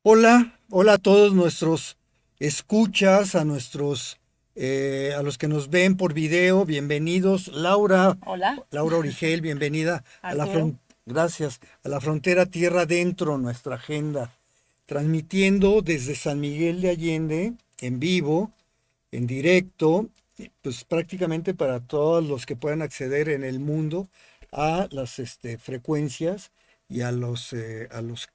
Hola, hola a todos nuestros escuchas, a los que nos ven por video, bienvenidos. Hola, Laura Origel, bienvenida a Arturo. gracias, a la frontera tierra adentro, nuestra agenda, transmitiendo desde San Miguel de Allende, en vivo, en directo, pues prácticamente para todos los que puedan acceder en el mundo a las frecuencias y a los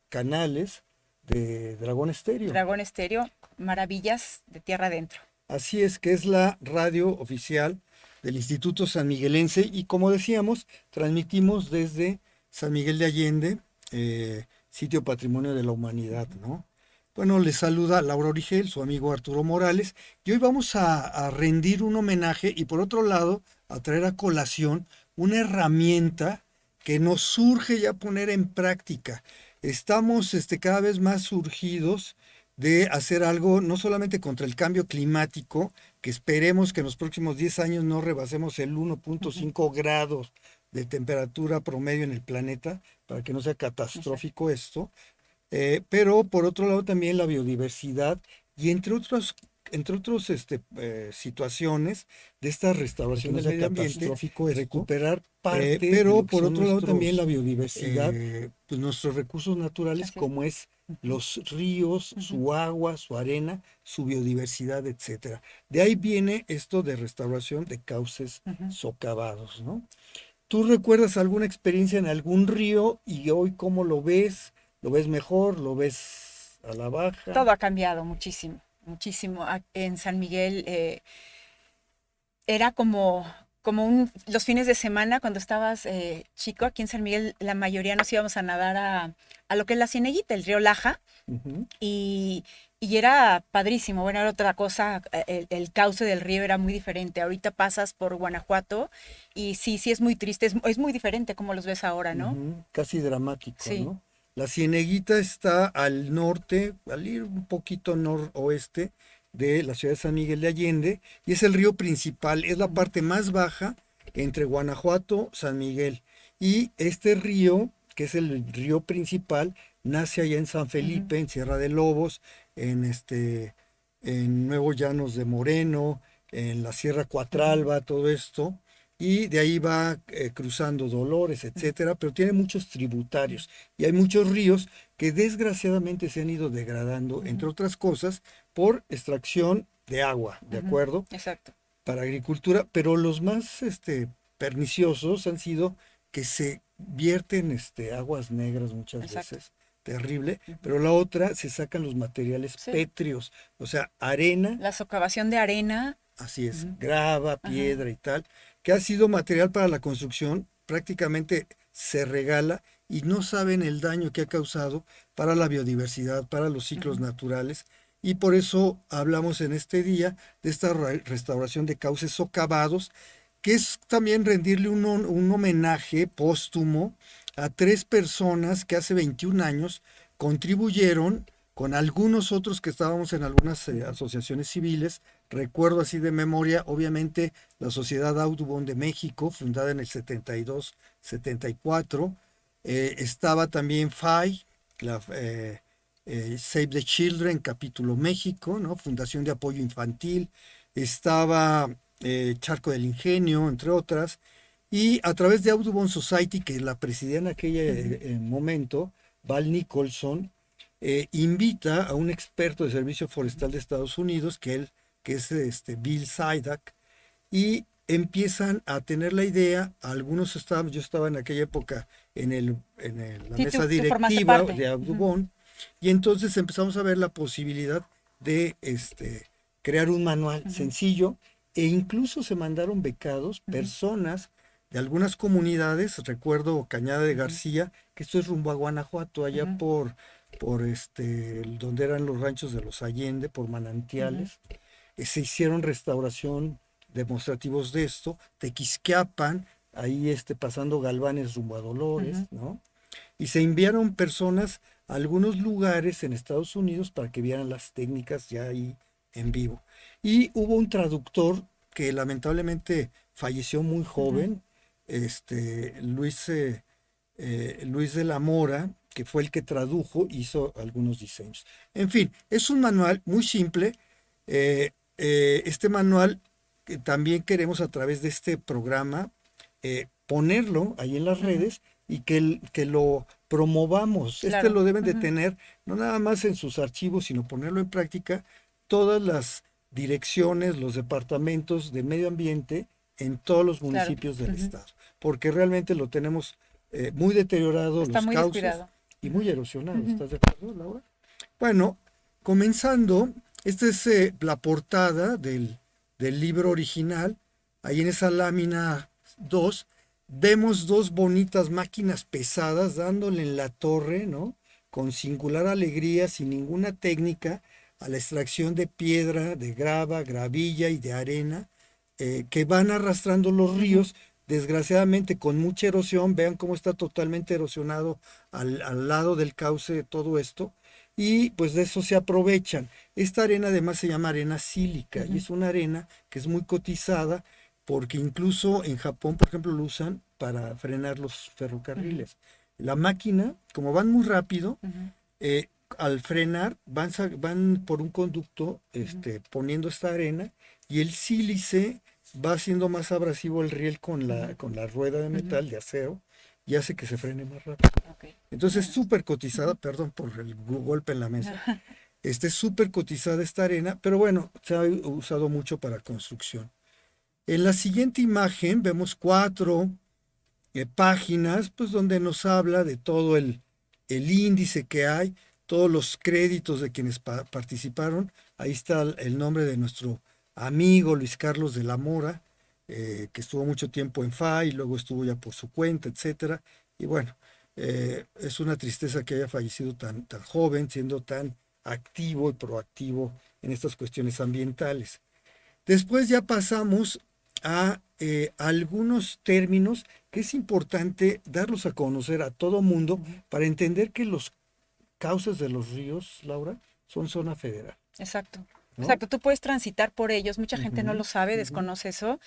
canales de Dragón Estéreo. Dragón Estéreo, maravillas de tierra adentro. Así es que es la radio oficial del Instituto San Miguelense y como decíamos, transmitimos desde San Miguel de Allende, sitio Patrimonio de la Humanidad, ¿no? Bueno, les saluda Laura Origel, su amigo Arturo Morales, y hoy vamos a rendir un homenaje y por otro lado a traer a colación una herramienta que nos surge ya poner en práctica. Estamos cada vez más surgidos de hacer algo no solamente contra el cambio climático, que esperemos que en los próximos 10 años no rebasemos el Ujú. 1.5 grados de temperatura promedio en el planeta, para que no sea Exacto. catastrófico esto, pero por otro lado también la biodiversidad y entre otros situaciones de esta Para que restauración no del sea medio ambiente, catastrófico esto, recuperar parte de pero lo que por son otro lado también la nuestros, biodiversidad, pues nuestros recursos naturales así es. como es Ujú, los ríos, ujú. su agua, su arena, su biodiversidad, etcétera. De ahí viene esto de restauración de cauces Ujú. socavados, ¿no? ¿Tú recuerdas alguna experiencia en algún río y hoy cómo lo ves? ¿Lo ves mejor? ¿Lo ves a la baja? Todo ha cambiado muchísimo, muchísimo. En San Miguel era los fines de semana cuando estabas chico, aquí en San Miguel la mayoría nos íbamos a nadar a lo que es la Cieneguita, el río Laja. Ujú. Y, y era padrísimo, bueno, era otra cosa, el cauce del río era muy diferente. Ahorita pasas por Guanajuato y sí, sí es muy triste, es muy diferente como los ves ahora, ¿no? Ujú, casi dramático, Sí. ¿no? La Cieneguita está al norte, al ir un poquito noroeste de la ciudad de San Miguel de Allende, y es el río principal, es la Ujú, parte más baja entre Guanajuato, San Miguel. Y este río, que es el río principal, nace allá en San ujú, Felipe, en Sierra de Lobos, en Nuevo Llanos de Moreno, en la Sierra ujú, Cuatralba, todo esto y de ahí va cruzando Dolores, ujú, etcétera, pero tiene muchos tributarios y hay muchos ríos que desgraciadamente se han ido degradando, entre ujú, otras cosas, por extracción de agua, ¿de ujú. acuerdo? Exacto. Para agricultura, pero los más perniciosos han sido que se vierten aguas negras muchas Exacto. veces, terrible, Ujú. pero la otra se sacan los materiales Sí. pétreos, o sea, arena. La socavación de arena. Así es, Ujú, grava, ajá, piedra y tal, que ha sido material para la construcción, prácticamente se regala y no saben el daño que ha causado para la biodiversidad, para los ciclos ujú, naturales. Y por eso hablamos en este día de esta restauración de cauces socavados, que es también rendirle un homenaje póstumo a tres personas que hace 21 años contribuyeron con algunos otros que estábamos en algunas ujú, asociaciones civiles. Recuerdo así de memoria, obviamente, la Sociedad Audubon de México, fundada en el 72-74. Estaba también FAI, Save the Children, capítulo México, ¿no? Fundación de Apoyo Infantil. Estaba Charco del Ingenio, entre otras. Y a través de Audubon Society, que la presidía en aquel ujú, momento, Val Nicholson, invita a un experto de Servicio ujú, Forestal de Estados Unidos, que es Bill Sidak, y empiezan a tener la idea, algunos estaban, yo estaba en aquella época la sí, mesa tú formaste directiva parte. de Ujú, Audubon, y entonces empezamos a ver la posibilidad de crear un manual ujú, sencillo, e incluso se mandaron becados ujú, personas de algunas comunidades, recuerdo Cañada de ujú, García, que esto es rumbo a Guanajuato, allá ujú, por donde eran los ranchos de los Allende, por ujú, manantiales. Se hicieron restauración demostrativos de esto, Tequisquiapan, ahí pasando Galvanes rumbo a Dolores, ujú. ¿no? Y se enviaron personas a algunos lugares en Estados Unidos para que vieran las técnicas ya ahí en vivo. Y hubo un traductor que lamentablemente falleció muy Ujú, joven, Luis de la Mora, que fue el que tradujo, hizo algunos diseños. En fin, es un manual muy simple. Este manual también queremos a través de este programa ponerlo ahí en las redes y que lo promovamos. Este Claro. lo deben de tener no nada más en sus archivos, sino ponerlo en práctica todas las direcciones, los departamentos de medio ambiente en todos los Claro. municipios del estado, porque realmente lo tenemos muy deteriorado, Está los muy cauces, descuidado. y muy erosionado. ¿Estás de acuerdo, Laura? Bueno, comenzando, esta es la portada del libro original. Ahí en esa lámina 2 vemos dos bonitas máquinas pesadas dándole en la torre, ¿no? Con singular alegría, sin ninguna técnica, a la extracción de piedra, de grava, gravilla y de arena, que van arrastrando los ríos, desgraciadamente con mucha erosión. Vean cómo está totalmente erosionado al lado del cauce de todo esto, y pues de eso se aprovechan. Esta arena además se llama arena sílica y es una arena que es muy cotizada porque incluso en Japón, por ejemplo, lo usan para frenar los ferrocarriles. La máquina, como van muy rápido, eh, al frenar van por un conducto poniendo esta arena, y el sílice va haciendo más abrasivo el riel con la rueda de metal, de acero, y hace que se frene más rápido. Ok. Entonces es súper cotizada, perdón por el golpe en la mesa. Es súper cotizada esta arena, pero bueno, se ha usado mucho para construcción. En la siguiente imagen vemos 4 páginas, pues donde nos habla de todo el índice que hay, todos los créditos de quienes participaron. Ahí está el nombre de nuestro amigo Luis Carlos de la Mora, que estuvo mucho tiempo en FAI, luego estuvo ya por su cuenta, etcétera. Y bueno, es una tristeza que haya fallecido tan joven, siendo tan activo y proactivo en estas cuestiones ambientales. Después ya pasamos a algunos términos que es importante darlos a conocer a todo mundo para entender que los cauces de los ríos, Laura, son zona federal, Exacto. ¿no? Exacto, tú puedes transitar por ellos, mucha gente no Ujú, lo sabe, ujú. desconoce eso,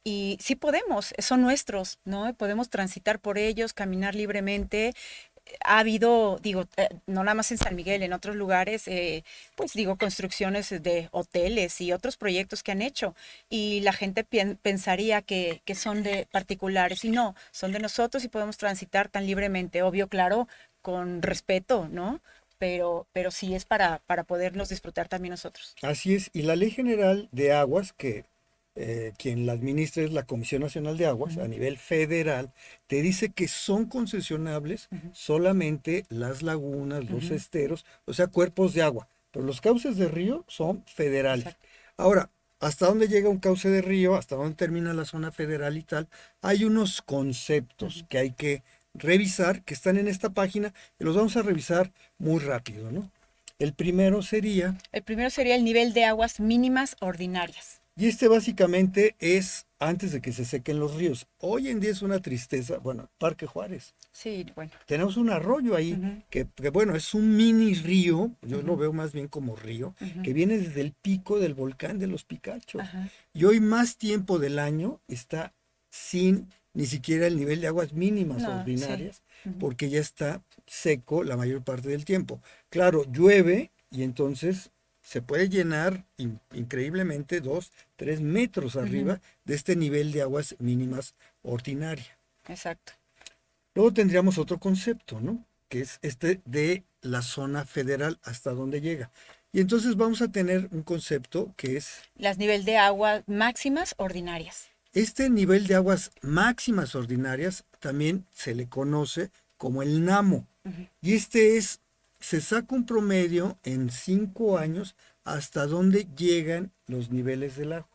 y sí podemos, son nuestros, ¿no? Podemos transitar por ellos, caminar libremente. Ha habido, digo, no nada más en San Miguel, en otros lugares, pues digo, construcciones de hoteles y otros proyectos que han hecho, y la gente pensaría que son de particulares, y no, son de nosotros y podemos transitar tan libremente, obvio, claro, con respeto, ¿no? Pero sí es para podernos disfrutar también nosotros. Así es, y la Ley General de Aguas, que quien la administra es la Comisión Nacional de Aguas a Ujú, nivel federal, te dice que son concesionables ujú, solamente las lagunas, los ujú, esteros, o sea, cuerpos de agua, pero los cauces de río son federales. exacto. Ahora, ¿hasta dónde llega un cauce de río? ¿Hasta dónde termina la zona federal y tal? Hay unos conceptos Ujú. que hay que revisar, que están en esta página, y los vamos a revisar muy rápido, ¿no? El primero sería, El primero sería el nivel de aguas mínimas ordinarias. y este básicamente es antes de que se sequen los ríos. Hoy en día es una tristeza, bueno, Parque Juárez. Sí, bueno. Tenemos un arroyo ahí Ujú, bueno, es un mini río, yo lo ujú, veo más bien como río, ujú, que viene desde el pico del volcán de los Picachos. ajá, Y hoy más tiempo del año está sin ni siquiera el nivel de aguas mínimas no, sí. ordinarias, Ujú, porque ya está seco la mayor parte del tiempo. Claro, llueve y entonces se puede llenar increíblemente 2, 3 metros ujú, arriba de este nivel de aguas mínimas ordinaria. exacto. Luego tendríamos otro concepto, ¿no? Que es este de la zona federal, hasta dónde llega. Y entonces vamos a tener un concepto que es Las nivel de agua máximas ordinarias. este nivel de aguas máximas ordinarias, también se le conoce como el NAMO. Ujú, Y se saca un promedio en 5 años hasta dónde llegan los niveles del agua.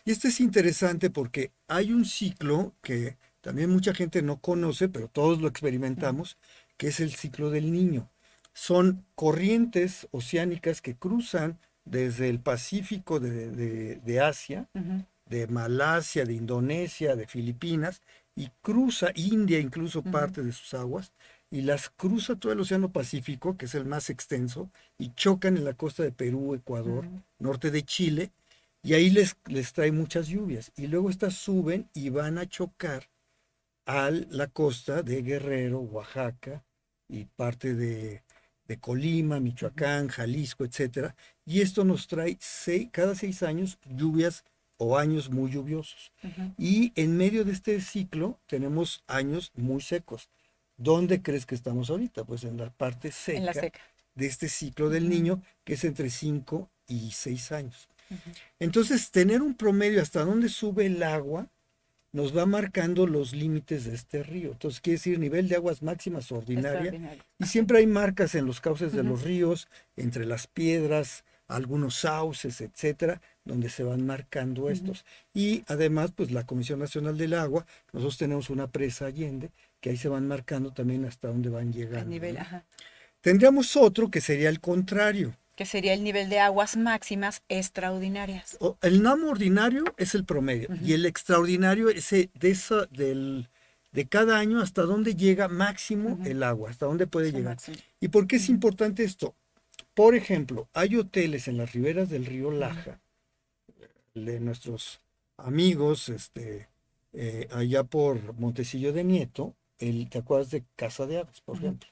Y este es interesante porque hay un ciclo que también mucha gente no conoce, pero todos lo ujú, experimentamos, que es el ciclo del Niño. Son corrientes oceánicas que cruzan desde el Pacífico de Asia, ujú, de Malasia, de Indonesia, de Filipinas, y cruza India, incluso ujú, parte de sus aguas, y las cruza todo el Océano Pacífico, que es el más extenso, y chocan en la costa de Perú, Ecuador, ujú, norte de Chile, y ahí les trae muchas lluvias. Y luego estas suben y van a chocar a la costa de Guerrero, Oaxaca, y parte de Colima, Michoacán, Jalisco, etcétera. Y esto nos trae cada 6 años lluvias o años muy lluviosos. Ujú. Y en medio de este ciclo tenemos años muy secos. ¿Dónde crees que estamos ahorita? Pues en la parte En la seca seca. de este ciclo del Ujú, niño, que es entre 5 y 6 años. ujú. Entonces, tener un promedio hasta dónde sube el agua nos va marcando los límites de este río. Entonces, quiere decir nivel de aguas máximas ordinaria. Extraordinario. Y siempre hay marcas en los cauces de Ujú. los ríos, entre las piedras, algunos sauces, etcétera, donde se van marcando Ujú. estos. Y además, pues la Comisión Nacional del Agua, nosotros tenemos una presa Allende, que ahí se van marcando también hasta dónde van El llegando, nivel, ¿no? ajá. Tendríamos otro que sería el contrario. Que sería el nivel de aguas máximas extraordinarias. El NAM ordinario es el promedio y Ujú. el extraordinario es de cada año hasta dónde llega máximo Ujú. el agua, hasta dónde puede Su llegar. máximo. ¿Y por qué es Ujú. importante esto? Por ejemplo, hay hoteles en las riberas del río Ujú. Laja, de nuestros amigos, allá por Montecillo de Nieto, ¿te acuerdas de Casa de Aguas, por Ujú. ejemplo?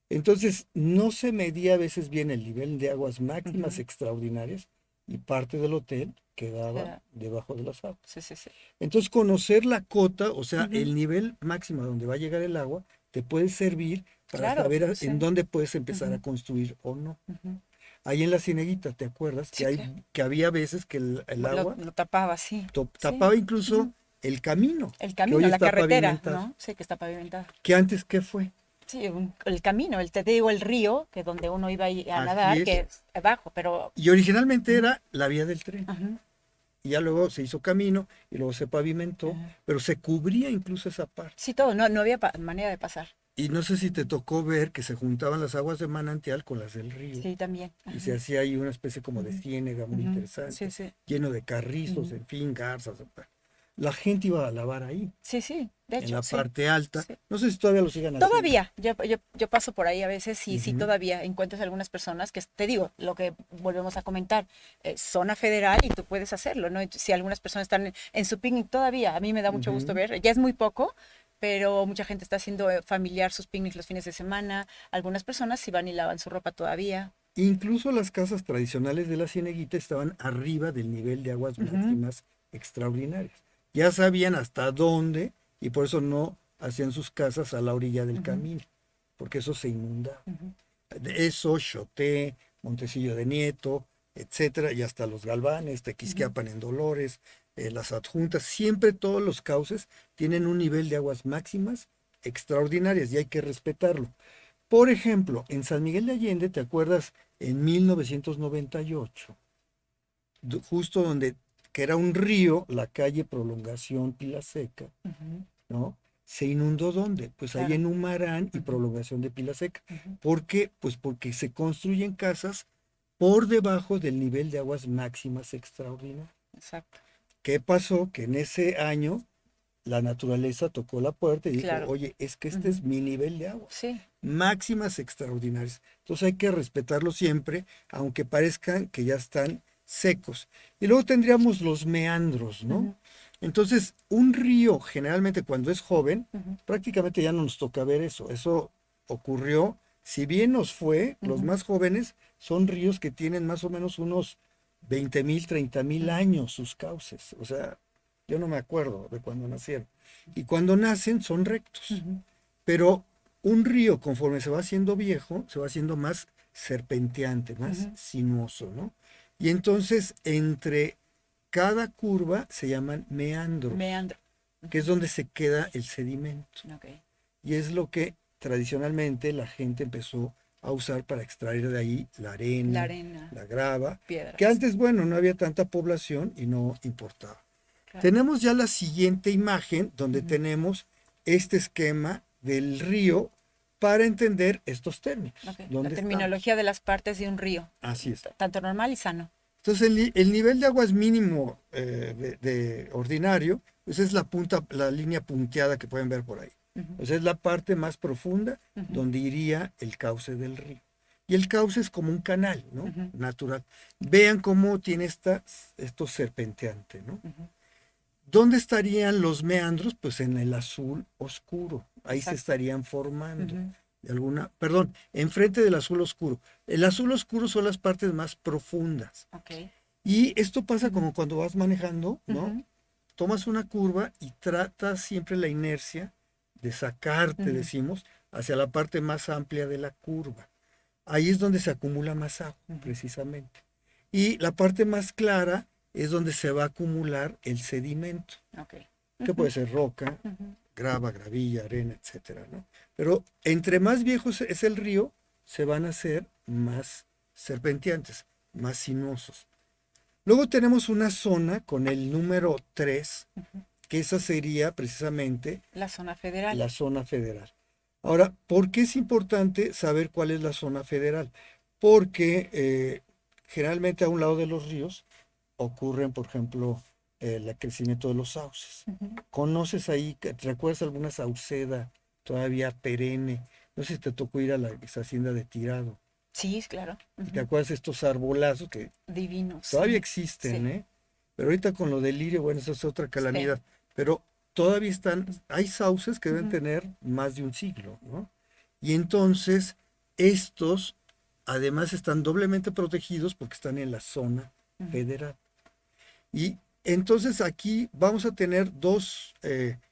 Entonces, no se medía a veces bien el nivel de aguas máximas Ujú. extraordinarias y parte del hotel quedaba Era- debajo de las aguas. Sí, sí, sí. Entonces, conocer la cota, o sea, Ujú. el nivel máximo a donde va a llegar el agua, te puede servir para Claro, saber en sí. dónde puedes empezar a Ujú. construir o no. Ujú. Ahí en la Cieneguita, ¿te acuerdas? Sí, claro. Que había veces que el agua Lo tapaba, sí. Sí. tapaba incluso Ujú. el camino, El que hoy camino, la está carretera, pavimentado. ¿no? Sí, que está pavimentada. ¿Que antes qué fue? Sí, el camino, te digo, el río, que donde uno iba ahí a Así nadar, que es. es abajo, pero... Y originalmente Ujú. era la vía del tren. Ajá. Y ya luego se hizo camino y luego se pavimentó, Ajá. pero se cubría incluso esa parte. Sí, todo, no, no había manera de pasar. Y no sé si te tocó ver que se juntaban las aguas de manantial con las del río Sí, también. y Ajá. se hacía ahí una especie como de Ujú. ciénega muy Ujú. Sí, interesante, sí. lleno de carrizos, Ujú. en fin, garzas. La gente iba a lavar ahí, Sí, sí, de en hecho, la sí. parte alta. Sí. No sé si todavía lo sigan haciendo. Todavía, yo paso por ahí a veces y sí, Ujú, todavía encuentras algunas personas que, te digo, lo que volvemos a comentar, zona federal y tú puedes hacerlo, ¿no? Si algunas personas están en su picnic todavía, a mí me da mucho gusto ujú. ver, ya es muy poco, pero mucha gente está haciendo familiar sus picnics los fines de semana, algunas personas sí van y lavan su ropa todavía. Incluso las casas tradicionales de la Cieneguita estaban arriba del nivel de aguas Ujú. máximas extraordinarias. Ya sabían hasta dónde y por eso no hacían sus casas a la orilla del Ujú. camino, porque eso se inundaba. Ujú. De eso, Xoté, Montecillo de Nieto, etcétera, y hasta los Galvanes, Ujú. Tequisquiapan en Dolores, las adjuntas, siempre todos los cauces tienen un nivel de aguas máximas extraordinarias y hay que respetarlo. Por ejemplo, en San Miguel de Allende, ¿te acuerdas? En 1998, justo donde, que era un río, la calle Prolongación Pila Seca, Ujú. ¿no? Se inundó ¿dónde? Pues ahí Claro. en Humarán y Ujú. Prolongación de Pila Seca. Ujú. ¿Por qué? Pues porque se construyen casas por debajo del nivel de aguas máximas extraordinarias. Exacto. ¿Qué pasó? Que en ese año la naturaleza tocó la puerta y dijo, Claro. oye, es que este Ujú. es mi nivel de agua. Sí. Máximas extraordinarias. Entonces hay que respetarlo siempre, aunque parezcan que ya están secos. Y luego tendríamos los meandros, ¿no? Ujú. Entonces, un río, generalmente cuando es joven, Ujú. prácticamente ya no nos toca ver eso. Eso ocurrió, si bien nos fue, los Ujú. más jóvenes son ríos que tienen más o menos unos 20,000, 30,000 Ujú. años sus cauces. O sea, yo no me acuerdo de cuando nacieron. Y cuando nacen son rectos. Ujú. Pero un río, conforme se va haciendo viejo, se va haciendo más serpenteante, más Ujú. sinuoso, ¿no? Y entonces, entre cada curva se llaman meandros, Meandro. que es Ujú. donde se queda el sedimento. Ok. Y es lo que tradicionalmente la gente empezó a usar para extraer de ahí la La arena, arena, la grava, que piedras. antes, bueno, no había tanta población y no importaba. Claro. Tenemos ya la siguiente imagen donde Ujú. tenemos este esquema del río para entender estos términos. Ok. La ¿Dónde estamos? terminología de las partes de un río, Así es. tanto normal y sano. Entonces el nivel de agua es mínimo de ordinario, pues es la punta, la línea punteada que pueden ver por ahí. Ujú. O sea, es la parte más profunda Ujú. donde iría el cauce del río. Y el cauce es como un canal, ¿no? Ujú. Natural. Vean cómo tiene esto serpenteante, ¿no? Ujú. ¿Dónde estarían los meandros? Pues en el azul oscuro. Ahí se Exacto. estarían formando. Ujú. enfrente del azul oscuro. El azul oscuro son las partes más profundas. Ok. Y esto pasa Ujú, como cuando vas manejando, ¿no? ujú, Tomas una curva y tratas siempre la inercia de sacarte, ujú, decimos, hacia la parte más amplia de la curva. Ahí es donde se acumula más agua, ujú. precisamente. Y la parte más clara es donde se va a acumular el sedimento, Ok. que puede Ujú, ser roca, ujú. grava, gravilla, arena, etcétera, ¿no? Pero entre más viejo es el río, se van a hacer más serpenteantes, más sinuosos. Luego tenemos una zona con el número 3, que esa sería precisamente La zona federal. la zona federal. Ahora, ¿por qué es importante saber cuál es la zona federal? Porque generalmente a un lado de los ríos ocurren, por ejemplo, el crecimiento de los sauces. Ujú. ¿Conoces ahí, te recuerdas alguna sauceda todavía perenne? No sé si te tocó ir a esa hacienda de Tirado. Sí, claro. Y te Ujú. acuerdas de estos arbolazos que Divino, todavía sí. existen, Sí, ¿eh? Pero ahorita con lo del lirio, bueno, eso es otra sí. calamidad. Pero todavía están, hay sauces que deben Ujú, tener más de un siglo, ¿no? Y entonces, estos además están doblemente protegidos porque están en la zona ujú, federal. Y entonces aquí vamos a tener dos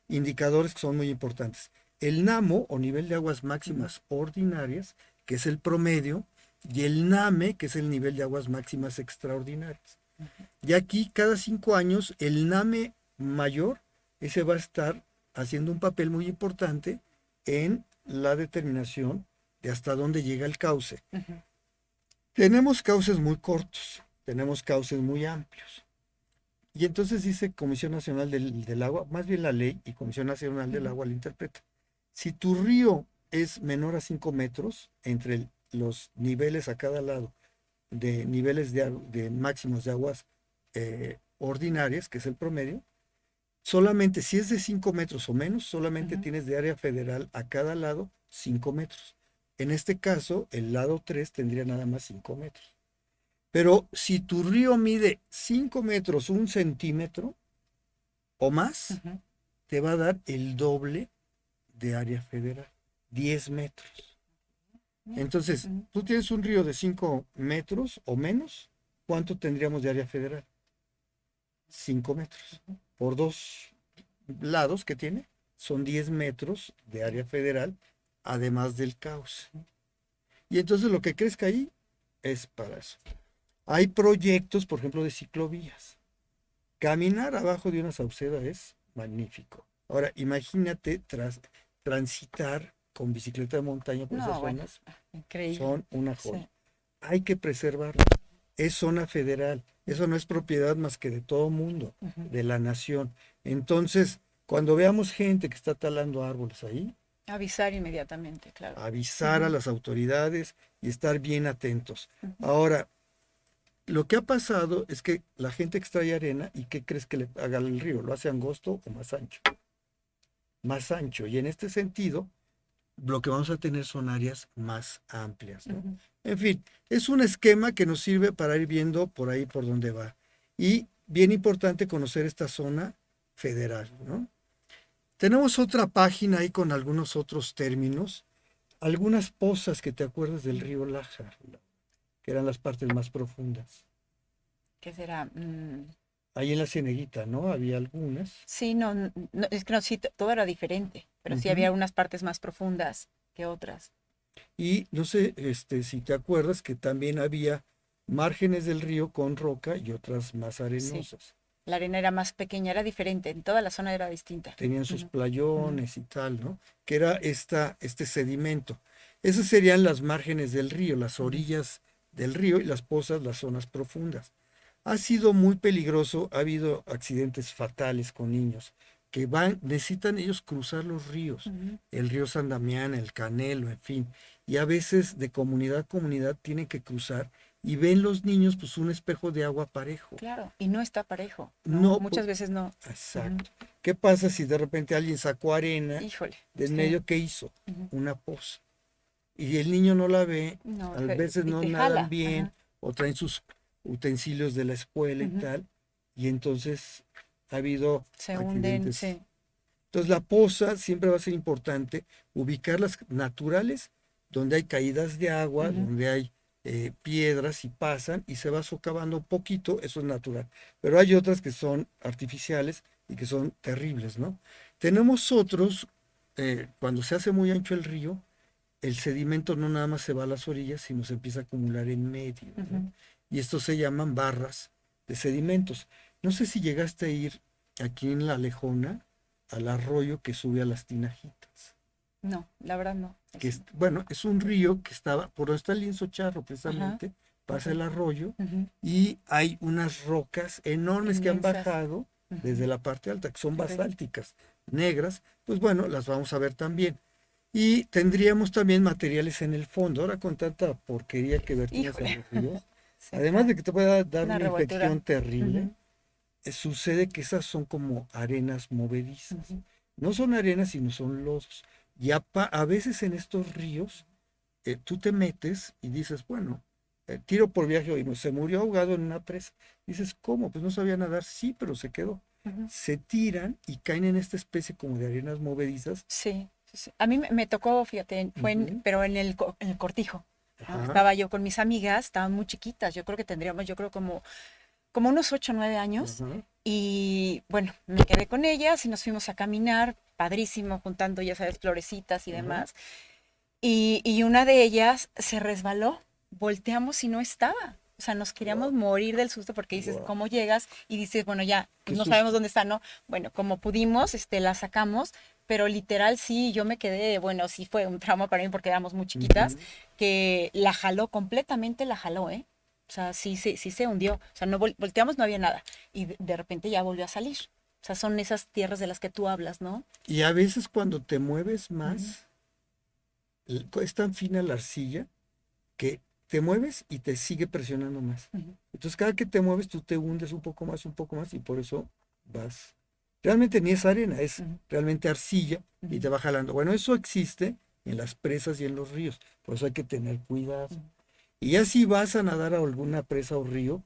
indicadores que son muy importantes. El NAMO, o nivel de aguas ujú, máximas ordinarias, que es el promedio, y el NAME, que es el nivel de aguas máximas extraordinarias. ujú. Y aquí cada 5 años el NAME mayor, ese va a estar haciendo un papel muy importante en la determinación de hasta dónde llega el cauce. Ujú, Tenemos cauces muy cortos, tenemos cauces muy amplios. Y entonces dice Comisión Nacional del Agua, más bien la ley y Comisión Nacional del ujú, Agua la interpreta. Si tu río es menor a 5 metros entre los niveles a cada lado de niveles de máximos de aguas ordinarias, que es el promedio, solamente si es de 5 metros o menos, solamente ujú. tienes de área federal a cada lado 5 metros. En este caso, el lado 3 tendría nada más 5 metros. Pero si tu río mide 5 metros, 1 centímetro o más, Ujú, te va a dar el doble de área federal, 10 metros. mira, Entonces, ujú, tú tienes un río de 5 metros o menos, ¿cuánto tendríamos de área federal? 5 metros. ujú, Por dos lados que tiene, son 10 metros de área federal, además del cauce. Y entonces lo que crezca ahí es para eso. Hay proyectos, por ejemplo, de ciclovías. Caminar abajo de una sauceda es magnífico. Ahora, imagínate transitar con bicicleta de montaña por esas no, bueno, zonas, increíble. son una Sí. joya. Hay que preservarlas. Es zona federal. Eso no es propiedad más que de todo mundo, Ujú. de la nación. Entonces, cuando veamos gente que está talando árboles ahí, Avisar inmediatamente, claro. avisar a Ujú, las autoridades y estar bien atentos. ujú. Ahora, lo que ha pasado es que la gente extrae arena y ¿qué crees que le haga el río? ¿Lo hace angosto o más ancho? Más ancho. Y en este sentido, lo que vamos a tener son áreas más amplias, ¿no? Ujú. En fin, es un esquema que nos sirve para ir viendo por ahí por dónde va. Y bien importante conocer esta zona federal, ¿no? Tenemos otra página ahí con algunos otros términos, algunas pozas que te acuerdas del río Lájar, que eran las partes más profundas. ¿Qué será? Ahí en la Cieneguita, ¿no? Había algunas. Sí, no, no, es que no, sí, todo era diferente, pero sí Ujú. había unas partes más profundas que otras. Y no sé, si te acuerdas que también había márgenes del río con roca y otras más Sí, arenosas. la arena era más pequeña, era diferente, en toda la zona era distinta. Tenían sus Ujú, ujú, playones y tal, ¿no? Que era este sedimento. Esas serían las márgenes del río, las ujú. orillas del río y las pozas, las zonas profundas. Ha sido muy peligroso, ha habido accidentes fatales con niños que necesitan ellos cruzar los ríos, Ujú. el río San Damián, el Canelo, en fin, y a veces de comunidad a comunidad tienen que cruzar y ven los niños pues un espejo de agua parejo. Claro, y no está parejo, ¿no? No, Muchas veces no. Ujú. exacto. ¿Qué pasa si de repente alguien sacó arena Híjole, de en sí. medio? ¿Qué hizo? Ujú. Una poza. Y el niño no la ve, No, a veces y no te nadan jala. bien Ajá. o traen sus utensilios de la escuela y Ujú. tal, y entonces ha habido Se hunden, accidentes. sí. Entonces la poza siempre va a ser importante, ubicarlas naturales donde hay caídas de agua, Ujú. donde hay piedras y pasan y se va socavando un poquito, eso es natural. Pero hay otras que son artificiales y que son terribles, ¿no? Tenemos otros, cuando se hace muy ancho el río, el sedimento no nada más se va a las orillas, sino se empieza a acumular en medio, ¿no? Ujú. Y estos se llaman barras de sedimentos. No sé si llegaste a ir aquí en La Alejona al arroyo que sube a las Tinajitas, No, la verdad no. que Eso es, no. bueno, es un río que estaba, por donde está el lienzo charro Ajá, precisamente, ok. pasa el arroyo Ujú. y hay unas rocas enormes que han Inmensas. bajado desde Ujú. la parte alta, que son Ok. basálticas, negras, pues bueno, las vamos a ver también. Y tendríamos también materiales en el fondo. Ahora con tanta porquería que vertimos a Híjole. los ríos, Sí, además está de que te pueda dar una una infección revoltura. terrible, Ujú. sucede que esas son como arenas movedizas. Ujú. No son arenas, sino son lodos. Y a veces en estos ríos, tú te metes y dices, bueno, tiro por viaje hoy, no, se murió ahogado en una presa. Dices, ¿cómo? Pues no sabía nadar, sí, pero se quedó. Ujú. Se tiran y caen en esta especie como de arenas movedizas. Sí, sí, sí. A mí me tocó, fíjate, Ujú. pero en en el Cortijo, ¿no? Ajá, Estaba yo con mis amigas, estaban muy chiquitas, yo creo que tendríamos, yo creo como unos 8 o 9 años, ajá, y bueno, me quedé con ellas y nos fuimos a caminar, padrísimo, juntando, ya sabes, florecitas y ajá. demás, y una de ellas se resbaló, volteamos y no estaba. O sea, nos queríamos Wow, morir del susto porque dices, wow, ¿cómo llegas? Y dices, bueno, ya, qué pues no sabemos susto. dónde está, ¿no? Bueno, como pudimos, la sacamos, pero literal sí, yo me quedé, bueno, sí fue un trauma para mí porque éramos muy chiquitas, Ujú. que la jaló, completamente la jaló, ¿eh? O sea, sí, sí, sí se hundió. O sea, no volteamos, no había nada. Y de repente ya volvió a salir. O sea, son esas tierras de las que tú hablas, ¿no? Y a veces cuando te mueves Ujú, más, es tan fina la arcilla que te mueves y te sigue presionando más. ujú, Entonces cada que te mueves tú te hundes un poco más y por eso vas. Realmente ni es arena, es ujú, realmente arcilla y ujú, te va jalando. Bueno, eso existe en las presas y en los ríos, por eso hay que tener cuidado. ujú, Y ya si vas a nadar a alguna presa o río,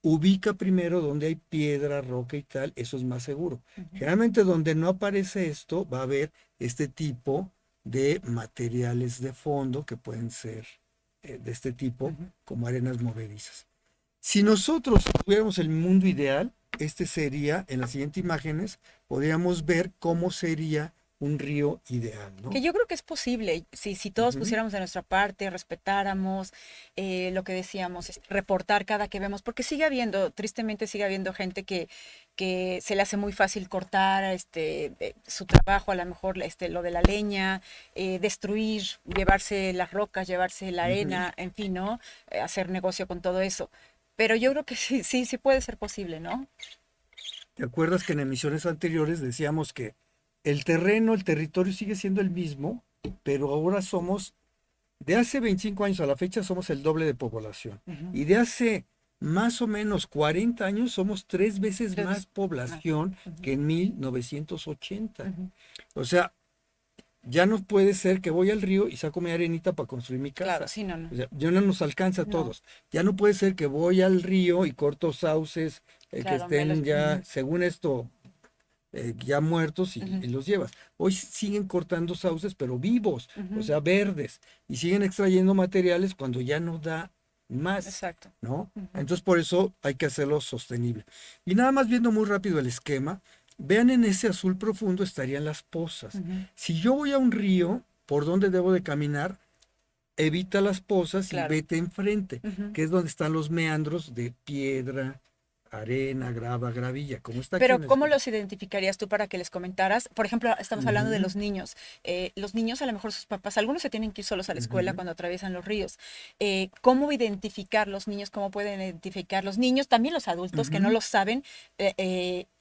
ubica primero donde hay piedra, roca y tal, eso es más seguro. ujú. Generalmente donde no aparece esto, va a haber este tipo de materiales de fondo que pueden ser de este tipo, Ujú. como arenas movedizas. Si nosotros tuviéramos el mundo ideal, este sería, en las siguientes imágenes, podríamos ver cómo sería un río ideal, Que ¿no? yo creo que es posible, si todos Ujú, pusiéramos de nuestra parte, respetáramos lo que decíamos, reportar cada que vemos, porque sigue habiendo, tristemente sigue habiendo gente que se le hace muy fácil cortar su trabajo, a lo mejor lo de la leña, destruir, llevarse las rocas, llevarse la ujú. arena, en fin, ¿no? Hacer negocio con todo eso. Pero yo creo que sí, sí, sí puede ser posible, ¿no? ¿Te acuerdas que en emisiones anteriores decíamos que el terreno, el territorio sigue siendo el mismo, pero ahora somos, de hace 25 años a la fecha, somos el doble de población. Ujú. Y de hace más o menos 40 años somos 3 veces Tres más veces más. población Ujú, que en 1980. ujú. O sea, ya no puede ser que voy al río y saco mi arenita para construir mi Claro, casa. sí, no, no. O sea, ya no nos alcanza a No, todos. Ya no puede ser que voy al río y corto sauces que claro, me los... estén ya, ujú, según esto, ya muertos ujú. y los llevas. Hoy siguen cortando sauces, pero vivos, o Ujú, sea, verdes, y siguen extrayendo materiales cuando ya no da más, exacto. ¿no? Ujú, Entonces por eso hay que hacerlo sostenible. Y nada más viendo muy rápido el esquema, vean en ese azul profundo estarían las pozas. ujú, Si yo voy a un río, ¿por dónde debo de caminar? Evita las pozas y claro. vete enfrente, Ujú. que es donde están los meandros de piedra, arena, grava, gravilla, como está aquí en Pero el ¿cómo esquema. los identificarías tú para que les comentaras? Por ejemplo, estamos hablando de Ujú, los niños. Los niños, a lo mejor sus papás, algunos se tienen que ir solos a la escuela ujú. cuando atraviesan los ríos. ¿Cómo identificar los niños? ¿Cómo pueden identificar los niños? También los adultos que no Ujú, lo saben,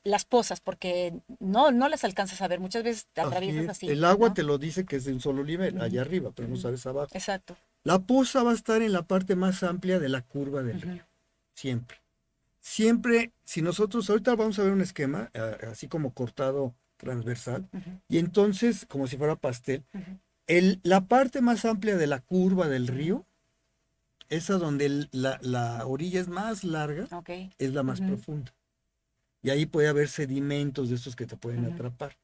las pozas, porque no las alcanzas a ver. Muchas veces te así atraviesas es. así, El agua ¿no? te lo dice que es de un solo nivel, Ujú, allá arriba, pero no ujú. sabes abajo. Exacto. La poza va a estar en la parte más amplia de la curva del Ujú, río, siempre. Siempre, si nosotros, ahorita vamos a ver un esquema, así como cortado transversal, ujú, y entonces, como si fuera pastel, ujú, la parte más amplia de la curva del ujú. río, esa donde la orilla es más larga, Ok. es la más Ujú, profunda. Y ahí puede haber sedimentos de estos que te pueden ujú, atrapar.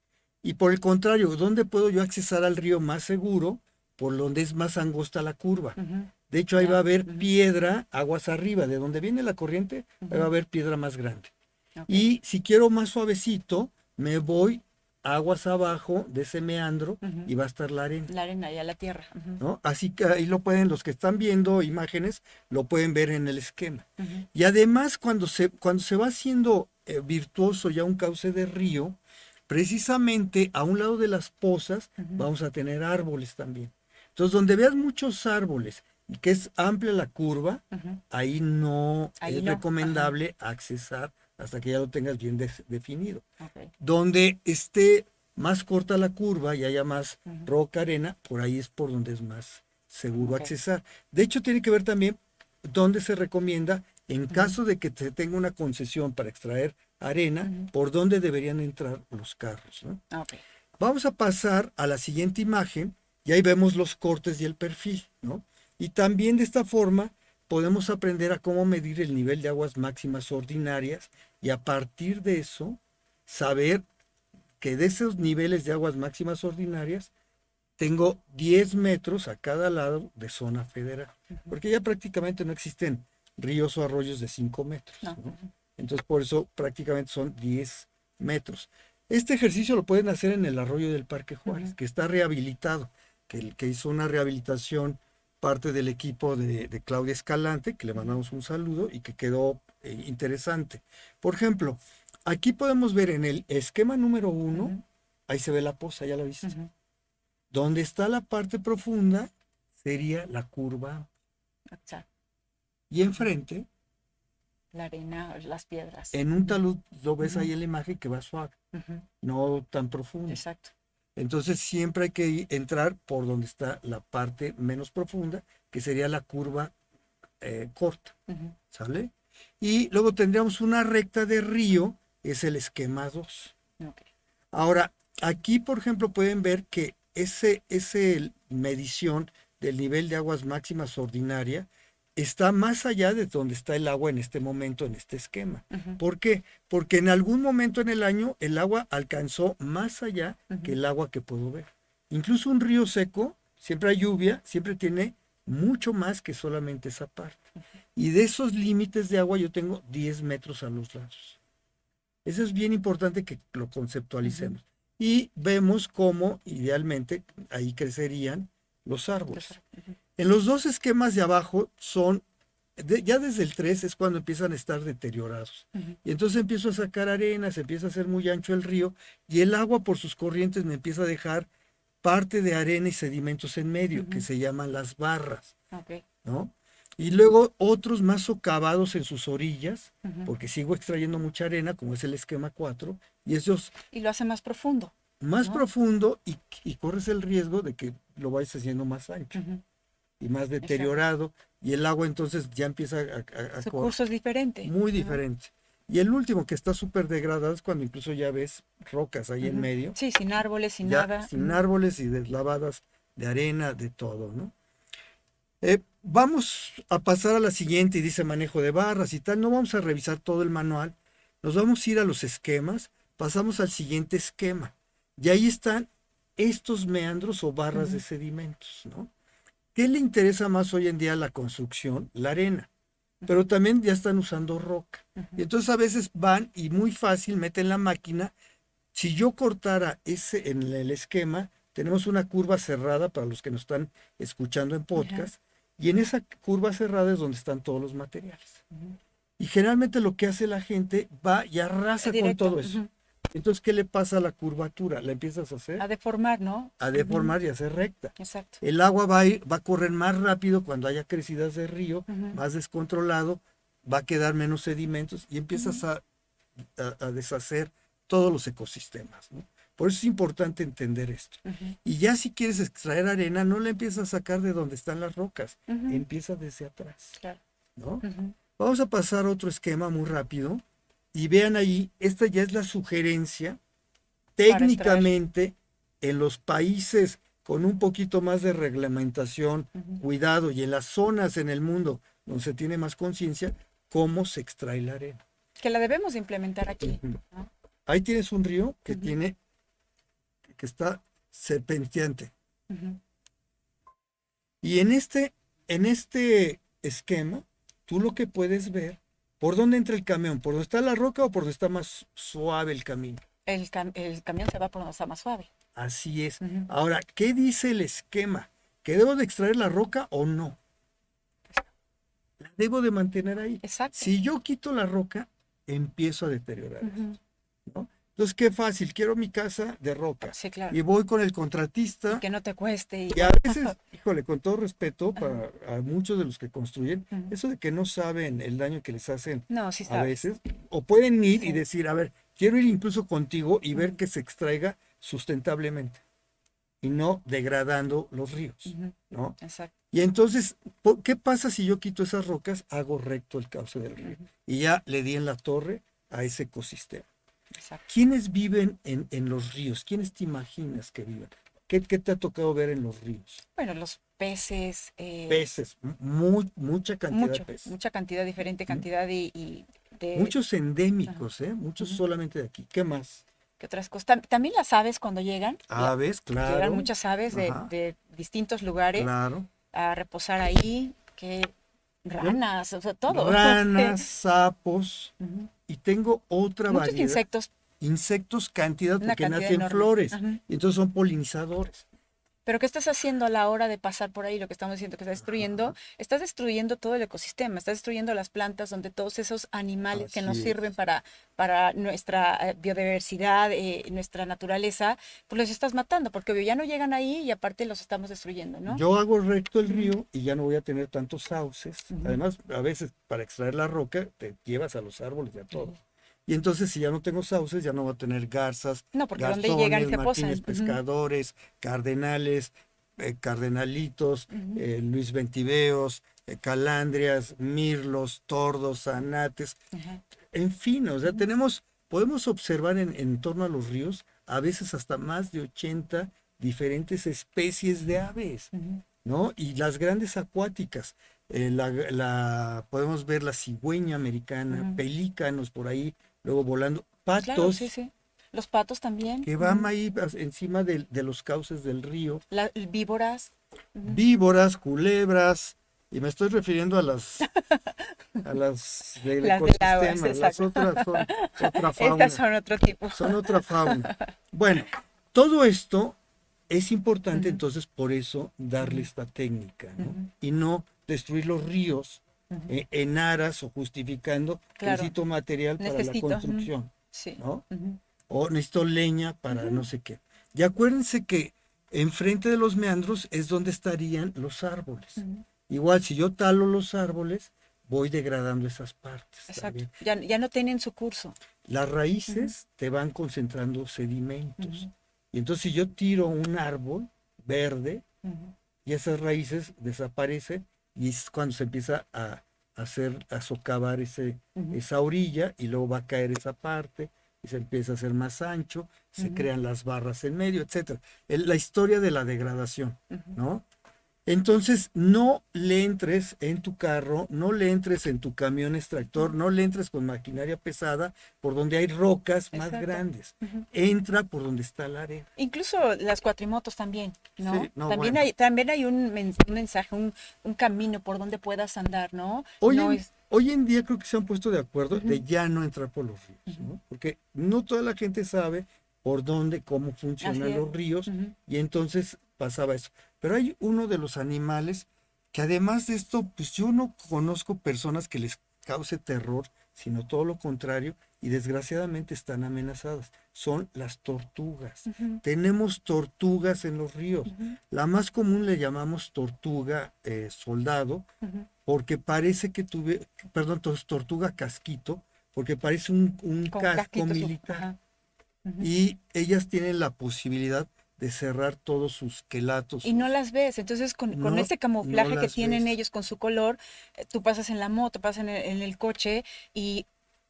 Y por el contrario, ¿dónde puedo yo accesar al río más seguro? por donde es más angosta la curva. Ujú. De hecho, ahí va a Ya. haber Ujú. piedra, aguas arriba, de donde viene la corriente, ahí va a Ujú. haber piedra más grande. Ok. Y si quiero más suavecito, me voy aguas abajo de ese meandro Ujú. y va a estar la arena, La arena, ya la tierra. Ujú. ¿no? Así que ahí lo pueden, los que están viendo imágenes, lo pueden ver en el esquema. Ujú. Y además, cuando se va haciendo virtuoso ya un cauce de río, precisamente a un lado de las pozas Ujú. vamos a tener árboles también. Entonces, donde veas muchos árboles y que es amplia la curva, Ujú. ahí no Ahí es no. Ajá. recomendable accesar hasta que ya lo tengas bien definido. Ok. Donde esté más corta la curva y haya más Ujú. roca, arena, por ahí es por donde es más seguro Ok. accesar. De hecho, tiene que ver también dónde se recomienda, en Ujú. caso de que se tenga una concesión para extraer arena, Ujú. por dónde deberían entrar los carros, ¿no? Ok. Vamos a pasar a la siguiente imagen y ahí vemos los cortes y el perfil, ¿no? Y también de esta forma podemos aprender a cómo medir el nivel de aguas máximas ordinarias y a partir de eso saber que de esos niveles de aguas máximas ordinarias tengo 10 metros a cada lado de zona federal, Ujú. porque ya prácticamente no existen ríos o arroyos de 5 metros, No. ¿no? Ujú. Entonces por eso prácticamente son 10 metros. Este ejercicio lo pueden hacer en el arroyo del Parque Juárez, Ujú. que está rehabilitado, que hizo una rehabilitación parte del equipo de Claudia Escalante, que le Ujú. mandamos un saludo y que quedó interesante. Por ejemplo, aquí podemos ver en el esquema número 1, Ujú. ahí se ve la poza, ya la viste. Ujú. Donde está la parte profunda sería la curva Exacto. y Ujú. enfrente, La arena, las piedras. en un Ujú. talud, lo ves Ujú. ahí en la imagen que va suave, Ujú. no tan profundo. Exacto. Entonces siempre hay que entrar por donde está la parte menos profunda, que sería la curva corta, Ujú. ¿sale? Y luego tendríamos una recta de río, es el esquema 2. Ok. Ahora, aquí, por ejemplo, pueden ver que ese medición del nivel de aguas máximas ordinaria está más allá de donde está el agua en este momento, en este esquema. Ujú. ¿Por qué? Porque en algún momento en el año el agua alcanzó más allá que Ujú. el agua que puedo ver. Incluso un río seco, siempre hay lluvia, siempre tiene mucho más que solamente esa parte. Y de esos límites de agua yo tengo 10 metros a los lados. Eso es bien importante que lo Ujú. conceptualicemos. Y vemos cómo idealmente ahí crecerían los árboles. Ujú. En los dos esquemas de abajo son, ya desde el 3 es cuando empiezan a estar deteriorados. Ujú. Y entonces empiezo a sacar arena, se empieza a hacer muy ancho el río y el agua por sus corrientes me empieza a dejar parte de arena y sedimentos en medio, que Ujú. se llaman las barras, Ok. ¿no? Y luego otros más socavados en sus orillas, Ujú. porque sigo extrayendo mucha arena, como es el esquema 4 y esos Y lo hace más profundo, más ¿no? profundo y corres el riesgo de que lo vayas haciendo más ancho Ujú. y más Exacto. deteriorado, y el agua entonces ya empieza a Su curso es diferente, muy ¿no? diferente. Y el último que está súper degradado es cuando incluso ya ves rocas ahí en Ujú. medio, Sí, sin árboles, sin ya nada. sin Ujú. árboles y deslavadas de arena, de todo, ¿no? Vamos a pasar a la siguiente y dice manejo de barras y tal. No vamos a revisar todo el manual. Nos vamos a ir a los esquemas. Pasamos al siguiente esquema. Y ahí están estos meandros o barras de Ujú. sedimentos, ¿no? ¿Qué le interesa más hoy en día a la construcción? La arena. Ujú. Pero también ya están usando roca. Y Ujú. entonces a veces van y muy fácil meten la máquina. Si yo cortara ese en el esquema, tenemos una curva cerrada para los que nos están escuchando en Ajá. podcast, y en esa curva cerrada es donde están todos los materiales. Ujú. Y generalmente lo que hace la gente va y arrasa con Directo. todo eso. Ujú. Entonces, ¿qué le pasa a la curvatura? La empiezas a hacer, A deformar, ¿no? a Ujú. deformar y a hacer recta. Exacto. El agua va a correr más rápido cuando haya crecidas de río, Ujú. más descontrolado, va a quedar menos sedimentos y empiezas Ujú. a deshacer todos los ecosistemas, ¿no? Por eso es importante entender esto. Ujú. Y ya si quieres extraer arena, no la empiezas a sacar de donde están las rocas, Ujú. empieza desde atrás, Claro. ¿no? Ujú. Vamos a pasar a otro esquema muy rápido y vean ahí, esta ya es la sugerencia. Para extraer. Técnicamente, en los países con un poquito más de reglamentación, Ujú. cuidado, y en las zonas en el mundo donde se tiene más conciencia, cómo se extrae la arena. Que la debemos de implementar aquí, Ujú. ¿no? Ahí tienes un río Ujú. que está serpenteante. Ujú. Y en este esquema, tú lo que puedes ver, ¿por dónde entra el camión? ¿Por dónde está la roca o por dónde está más suave el camino? El camión se va por donde está más suave. Así es. Ujú. Ahora, ¿qué dice el esquema? ¿Que debo de extraer la roca o no? La debo de mantener ahí. Exacto. Si yo quito la roca, empiezo a deteriorar Ujú. esto, ¿no? Entonces, qué fácil, quiero mi casa de roca Sí, claro. y voy con el Y contratista que no te cueste. y a veces, híjole, con todo respeto Ajá. para a muchos de los que construyen, Ujú. eso de que no saben el daño que les hacen No, sí a sabes. veces, o pueden ir y Sí. decir, a ver, quiero ir incluso contigo y ver Ujú. que se extraiga sustentablemente y no degradando los ríos, Ujú. ¿no? Exacto. Y entonces, ¿qué pasa si yo quito esas rocas? Hago recto el cauce del río Ujú. y ya le di en la torre a ese ecosistema. Exacto. ¿Quiénes viven en los ríos? ¿Quiénes te imaginas que viven? ¿Qué te ha tocado ver en los ríos? Bueno, los peces, Peces, mucha cantidad de peces. mucha cantidad, diferente ¿Mm? cantidad y de, Muchos ajá, endémicos, ¿eh? Muchos ujú, solamente de aquí. ¿Qué más? ¿qué otras cosas? También las aves cuando llegan, Aves, llegan claro. muchas aves Ajá, de distintos lugares claro. a reposar ahí, que Yo- ranas, o sea, todo. Sí. Ranas, sapos, Ujú. y tengo otra Muchos variedad. insectos, Insectos, cantidad, una porque cantidad nacen enorme. flores, Ajá. y entonces son polinizadores. Pero ¿qué estás haciendo a la hora de pasar por ahí? Lo que estamos diciendo que estás destruyendo todo el ecosistema, estás destruyendo las plantas donde todos esos animales que nos Así sirven es. para nuestra biodiversidad, nuestra naturaleza, pues los estás matando, porque obvio, ya no llegan ahí y aparte los estamos destruyendo, ¿no? Yo hago recto el Ujú. río y ya no voy a tener tantos sauces. Ujú. Además, a veces para extraer la roca te llevas a los árboles y a todo. Ujú. Y entonces si ya no tengo sauces, ya no voy a tener garzas, No, porque donde llegan y garzones, se martines posan. Ujú. pescadores, cardenales, cardenalitos, Ujú. Luis ventiveos, calandrias, mirlos, tordos, zanates, Ajá. en fin, o sea, Ujú. podemos observar en torno a los ríos a veces hasta más de 80 diferentes especies de aves, Ujú. ¿no? Y las grandes acuáticas, podemos ver la cigüeña americana, Ujú. pelícanos por ahí, luego volando, Claro, sí, patos sí. Los patos también. que van Ujú. ahí encima de los cauces del río, Víboras. Ujú. víboras, culebras, y me estoy refiriendo a las del Las del agua, sí, ecosistema, las exacto. otras son otra Estas fauna. son otro tipo. Son otra fauna. Bueno, todo esto es importante, Ujú. entonces por eso darle Ujú. esta técnica, ¿no? Ujú. Y no destruir los ríos Ujú. en aras o justificando que Claro, necesito material para la necesito. Ujú. construcción, Sí. ¿no? Ujú. O necesito leña para no Ujú. sé qué. Y acuérdense que enfrente de los meandros es donde estarían los árboles. Ujú. Igual, si yo talo los árboles, voy degradando esas partes Exacto. también. Ya no tienen su curso. Las Ujú. raíces te van concentrando sedimentos. Ujú. Y entonces si yo tiro un árbol verde Ujú. y esas raíces desaparecen y es cuando se empieza a socavar Ujú. esa orilla y luego va a caer esa parte y se empieza a hacer más ancho, se Ujú. crean las barras en medio, etcétera. La historia de la degradación, Ujú. ¿no? Entonces, no le entres en tu carro, no le entres en tu camión extractor, Ujú. no le entres con maquinaria pesada por donde hay rocas más Exacto. grandes. Ujú. Entra por donde está la arena. Incluso las cuatrimotos también, ¿no? Sí, no, bueno. También hay un mensaje, un camino por donde puedas andar, ¿no? Hoy No en, es. hoy en día creo que se han puesto de acuerdo Ujú. de ya no entrar por los ríos, Ujú. ¿no? Porque no toda la gente sabe por dónde, cómo Así funcionan es. los ríos Ujú. y entonces pasaba eso. Pero hay uno de los animales que además de esto, pues yo no conozco personas que les cause terror, sino todo lo contrario, y desgraciadamente están amenazadas. Son las tortugas. Ujú. Tenemos tortugas en los ríos. Ujú. La más común le llamamos tortuga soldado, Ujú. porque parece que perdón, tortuga casquito, porque parece un Con casco casquitos. militar. Ajá. Ujú. Y ellas tienen la posibilidad de cerrar todos sus quelatos, Y no las ves. Entonces, con no, ese no camuflaje que las tienen ves. ellos con su color, tú pasas en la moto, pasas en el coche y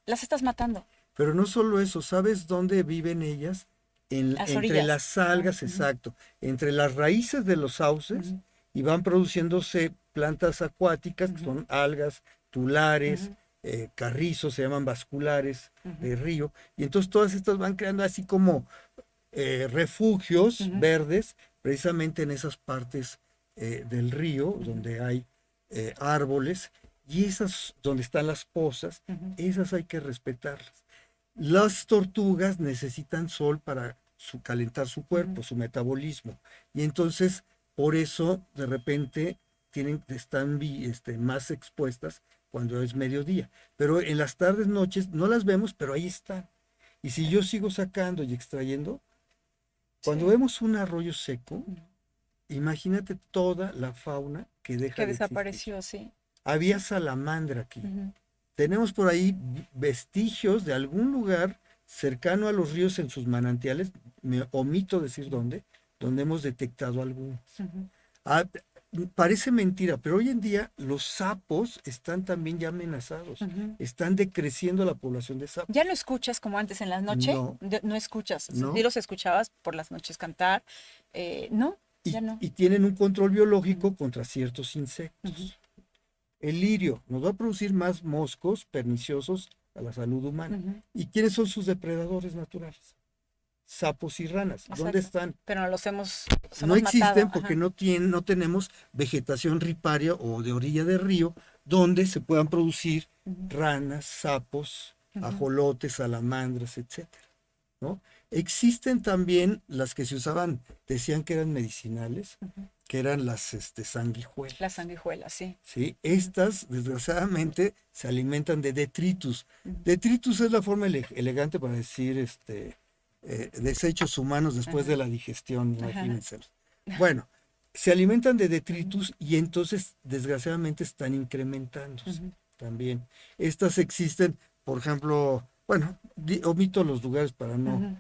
las estás matando. Pero no solo eso, ¿sabes dónde viven ellas? Las Entre orillas. las Ajá. algas, Ujú. exacto, entre las raíces de los sauces Ujú. y van produciéndose plantas acuáticas, que Ujú. son algas, tulares, Ujú. carrizos, se llaman vasculares Ujú. de río, y entonces todas estas van creando así como refugios Ujú. verdes, precisamente en esas partes del río, Ujú, donde hay árboles, y esas donde están las pozas, ujú. esas hay que respetarlas. Las tortugas necesitan sol para calentar su Ujú, cuerpo, su metabolismo, y entonces por eso de repente están más expuestas cuando es mediodía. Pero en las tardes, noches, no las vemos, pero ahí están. Y si yo sigo sacando y extrayendo, cuando sí, vemos un arroyo seco, ujú. imagínate toda la fauna que deja Que de existir. desapareció, sí, Había sí. salamandra aquí. Ujú, Tenemos por ahí vestigios de algún lugar cercano a los ríos en sus manantiales, me omito decir dónde, donde hemos detectado algunos. ujú, Ah, parece mentira, pero hoy en día los sapos están también ya amenazados. ujú. Están decreciendo la población de ¿Ya sapos. lo escuchas como antes en la noche? No, No escuchas. Sí no. los escuchabas por las noches cantar. No, ya no. Y tienen un control Ujú, biológico contra ciertos ujú, insectos. El lirio nos va a producir más moscos perniciosos a la salud humana. ujú. ¿Y quiénes son sus depredadores naturales? Sapos y ranas. ¿Dónde Exacto. están? Pero los No hemos matado. existen porque Ajá. no tenemos vegetación riparia o de orilla de río donde se puedan producir Ujú, ranas, sapos, ujú, ajolotes, salamandras, etcétera, ¿no? Existen también las que se usaban, decían que eran medicinales, ujú. que eran las Las sanguijuelas, sanguijuelas, sí. ¿sí? Ujú, Estas, desgraciadamente, se alimentan de detritus. ujú. Detritus es la forma elegante para decir desechos humanos después de Ajá, la digestión, ajá, imagínense. Bueno, se alimentan de ujú, detritus y entonces, desgraciadamente, están incrementándose ujú, también. Estas existen, por ejemplo, bueno, omito los lugares para no, ujú,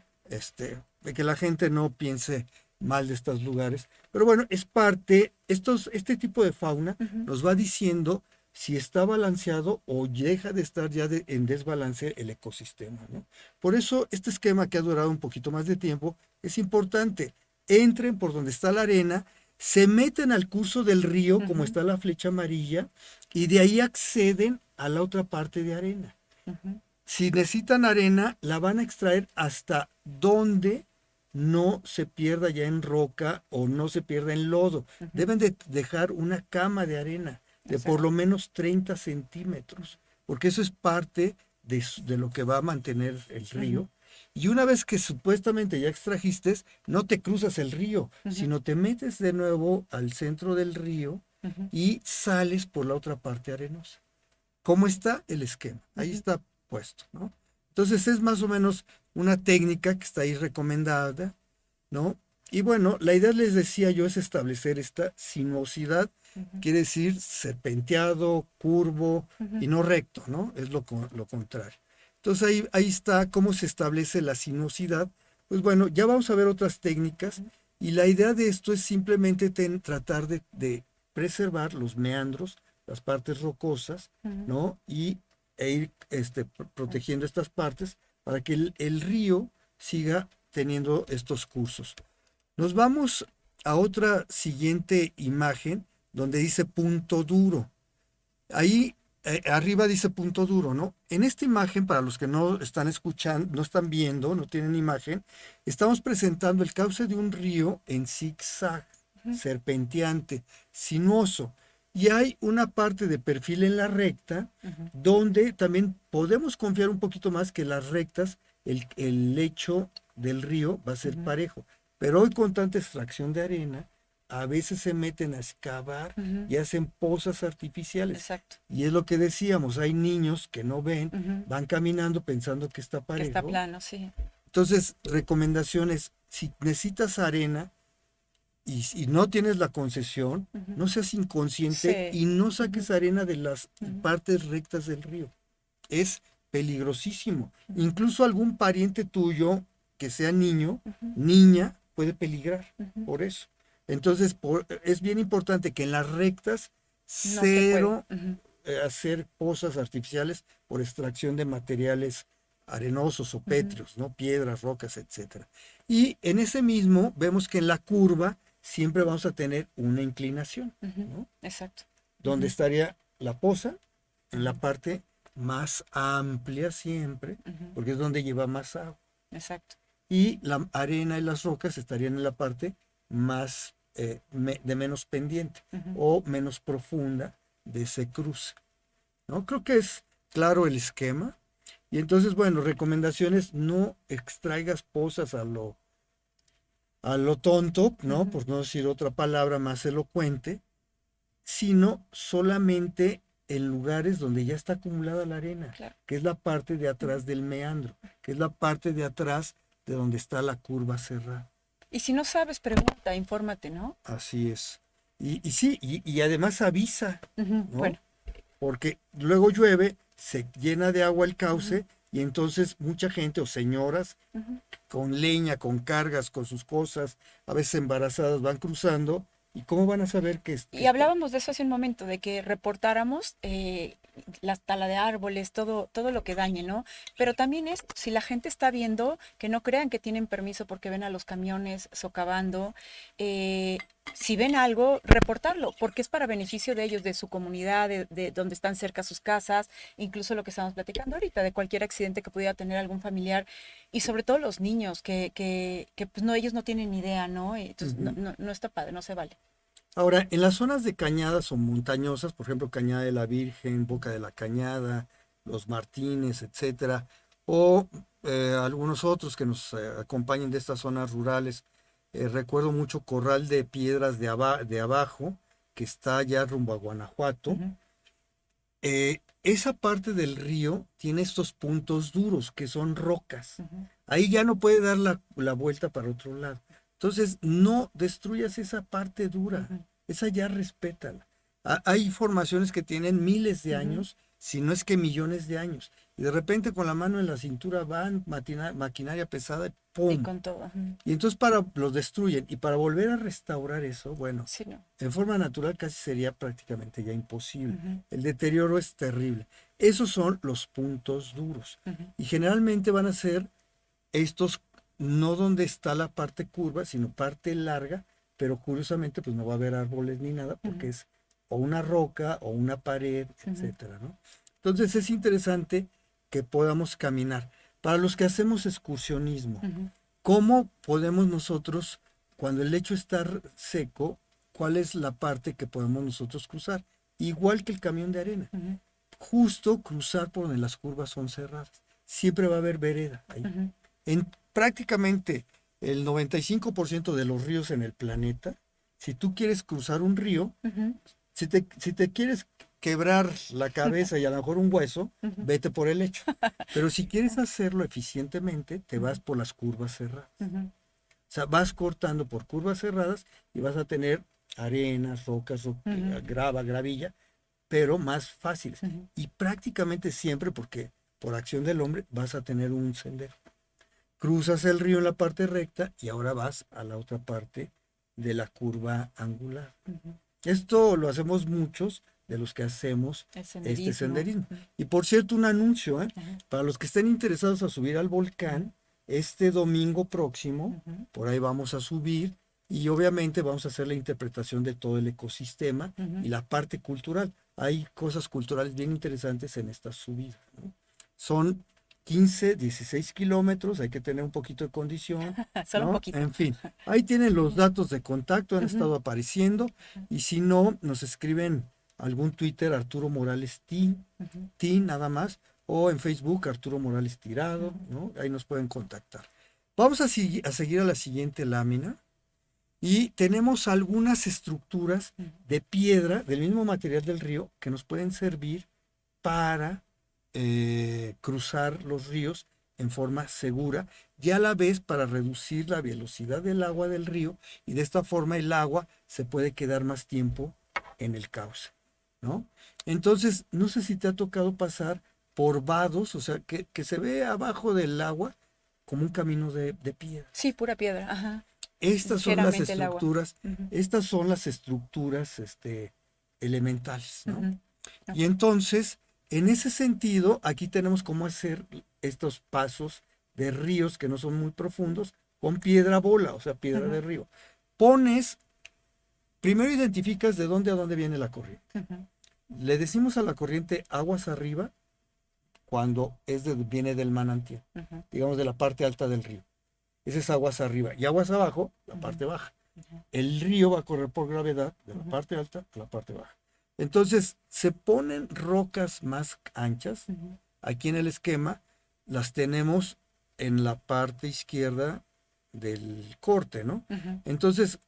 de que la gente no piense mal de estos lugares, pero bueno, es parte, este tipo de fauna ujú. nos va diciendo si está balanceado o deja de estar ya en desbalance el ecosistema, ¿no? Por eso este esquema que ha durado un poquito más de tiempo es importante. Entren por donde está la arena, se meten al curso del río, como Ujú, está la flecha amarilla, y de ahí acceden a la otra parte de arena. ujú, Si necesitan arena, la van a extraer hasta donde no se pierda ya en roca o no se pierda en lodo. ujú. Deben de dejar una cama de arena de por lo Exacto. menos 30 centímetros, porque eso es parte de lo que va a mantener el Ujú, río. Y una vez que supuestamente ya extrajiste, no te cruzas el río, ujú, sino te metes de nuevo al centro del río ujú, y sales por la otra parte arenosa. ¿Cómo está el esquema? Ahí ujú, está puesto, ¿no? Entonces es más o menos una técnica que está ahí recomendada, ¿no? Y bueno, la idea, les decía yo, es establecer esta sinuosidad, ujú, quiere decir serpenteado, curvo ujú, y no recto, ¿no? Es lo contrario. Entonces ahí está cómo se establece la sinuosidad. Pues bueno, ya vamos a ver otras técnicas ujú, y la idea de esto es simplemente tratar de preservar los meandros, las partes rocosas, ujú. ¿no? E ir protegiendo estas partes para que el río siga teniendo estos cursos. Nos vamos a otra siguiente imagen donde dice punto duro. Ahí arriba dice punto duro, ¿no? En esta imagen, para los que no están escuchando, no están viendo, no tienen imagen, estamos presentando el cauce de un río en zigzag, Ujú, serpenteante, sinuoso. Y hay una parte de perfil en la recta ujú, donde también podemos confiar un poquito más que las rectas, el lecho del río va a ser ujú, parejo. Pero hoy con tanta extracción de arena, a veces se meten a excavar ujú. y hacen pozas artificiales. Exacto. Y es lo que decíamos, hay niños que no ven, Ujú. van caminando pensando que está Que está parejo. plano, sí. Entonces, recomendaciones, si necesitas arena y no tienes la concesión, Ujú. no seas inconsciente Sí. y no Ujú, saques arena de las ujú, partes rectas del río. Es peligrosísimo. ujú, Incluso algún pariente tuyo que sea niño, ujú, niña, puede peligrar ujú. por eso. Entonces, es bien importante que en las rectas, No se puede. cero Ujú, hacer pozas artificiales por extracción de materiales arenosos o ujú, pétreos, ¿no? Piedras, rocas, etcétera. Y en ese mismo vemos que en la curva siempre vamos a tener una inclinación, ujú. ¿no? Exacto. Donde Ujú, estaría la poza en la ujú, parte más amplia siempre, ujú. porque es donde lleva más agua. Exacto. Y la arena y las rocas estarían en la parte más de menos pendiente Ujú. o menos profunda de ese cruce, ¿no? Creo que es claro el esquema. Y entonces, bueno, recomendaciones: no extraigas pozas a lo tonto, ¿no? Ujú. Por no decir otra palabra más elocuente, sino solamente en lugares donde ya está acumulada la arena, Claro. que es la parte de Ujú. atrás del meandro, que es la parte de atrás de donde está la curva cerrada. Y si no sabes, pregunta, infórmate, ¿no? Así es. Y sí, y además avisa, Ujú. ¿no? Bueno. Porque luego llueve, se llena de agua el Ujú. cauce y entonces mucha gente o señoras Ujú. con leña, con cargas, con sus cosas, a veces embarazadas, van cruzando. ¿Y cómo van a saber que Y está? hablábamos de eso hace un momento, de que reportáramos la tala de árboles, todo lo que dañe, ¿no? Pero también es, si la gente está viendo, que no crean que tienen permiso porque ven a los camiones socavando. eh, si ven algo, reportarlo, porque es para beneficio de ellos, de su comunidad, de donde están cerca sus casas, incluso lo que estamos platicando ahorita, de cualquier accidente que pudiera tener algún familiar, y sobre todo los niños, que pues no, ellos no tienen ni idea, ¿no? Entonces, no, Ujú. no, no está padre, no se vale. Ahora, en las zonas de cañadas o montañosas, por ejemplo, Cañada de la Virgen, Boca de la Cañada, Los Martínez, etcétera, o algunos otros que nos acompañen de estas zonas rurales, recuerdo mucho Corral de Piedras de Abajo, que está ya rumbo a Guanajuato. Ujú. Esa parte del río tiene estos puntos duros que son rocas. Ujú. Ahí ya no puede dar la vuelta para otro lado. Entonces, no destruyas esa parte dura. Ujú. Esa ya respétala. Hay formaciones que tienen miles de Ujú. años, si no es que millones de años. Y de repente con la mano en la cintura van maquinaria pesada y Y ¡pum! con todo. Ujú. Y entonces los destruyen. Y para volver a restaurar eso, bueno, Sí, no. en forma natural casi sería prácticamente ya imposible. Ujú. El deterioro es terrible. Esos son los puntos duros. Ujú. Y generalmente van a ser estos, no donde está la parte curva, sino parte larga, pero curiosamente pues no va a haber árboles ni nada porque Ujú. es o una roca o una pared, Ujú. etcétera, ¿no? Entonces es interesante que podamos caminar. Para los que hacemos excursionismo, Ujú. ¿cómo podemos nosotros, cuando el lecho está seco, cuál es la parte que podemos nosotros cruzar? Igual que el camión de arena, Ujú. justo cruzar por donde las curvas son cerradas. Siempre va a haber vereda ahí. Ujú. En prácticamente el 95% de los ríos en el planeta, si tú quieres cruzar un río, Ujú. si te quieres quebrar la cabeza y a lo mejor un hueso, Ujú. vete por el lecho. Pero si quieres hacerlo eficientemente, te vas Ujú. por las curvas cerradas. Ujú. O sea, vas cortando por curvas cerradas y vas a tener arenas, rocas, Ujú. grava, gravilla, pero más fáciles. Ujú. Y prácticamente siempre, porque por acción del hombre, vas a tener un sendero. Cruzas el río en la parte recta y ahora vas a la otra parte de la curva angular. Ujú. Esto lo hacemos muchos de los que hacemos El este senderismo. senderismo. Ujú. Y por cierto, un anuncio, ¿eh? Ajá. Para los que estén interesados a subir al volcán, este domingo próximo, Ujú. por ahí vamos a subir y obviamente vamos a hacer la interpretación de todo el ecosistema Ujú. y la parte cultural. Hay cosas culturales bien interesantes en esta subida, ¿no? Son 15, 16 kilómetros, hay que tener un poquito de condición, Solo un ¿no? poquito. En fin, ahí tienen los Ujú. datos de contacto, han Ujú. estado apareciendo. Y si no, nos escriben algún Twitter Arturo Morales Ujú. T nada más, o en Facebook Arturo Morales Tirado, Ujú. ¿no? Ahí nos pueden contactar. Vamos a seguir a la siguiente lámina y tenemos algunas estructuras Ujú. de piedra del mismo material del río que nos pueden servir para cruzar los ríos en forma segura y a la vez para reducir la velocidad del agua del río y de esta forma el agua se puede quedar más tiempo en el cauce, ¿no? Entonces, no sé si te ha tocado pasar por vados, o sea, que se ve abajo del agua como un camino de Sí, piedras. pura piedra. Ajá. Estas son las Ligeramente el agua. estructuras, Ujú. estas son las estructuras elementales, ¿no? Ujú. Y Ok. entonces, en ese sentido, aquí tenemos cómo hacer estos pasos de ríos que no son muy profundos con piedra bola, o sea, piedra Ujú. de río. Pones, primero identificas de dónde a dónde viene la corriente. Ujú. Le decimos a la corriente aguas arriba cuando viene del manantial, Ujú. digamos de la parte alta del río. Ese es aguas arriba. Y aguas abajo, la Ujú. parte baja. El río va a correr por gravedad de la parte alta a la parte baja. Entonces, se ponen rocas más anchas. Aquí en el esquema las tenemos en la parte izquierda del corte, ¿no? Entonces,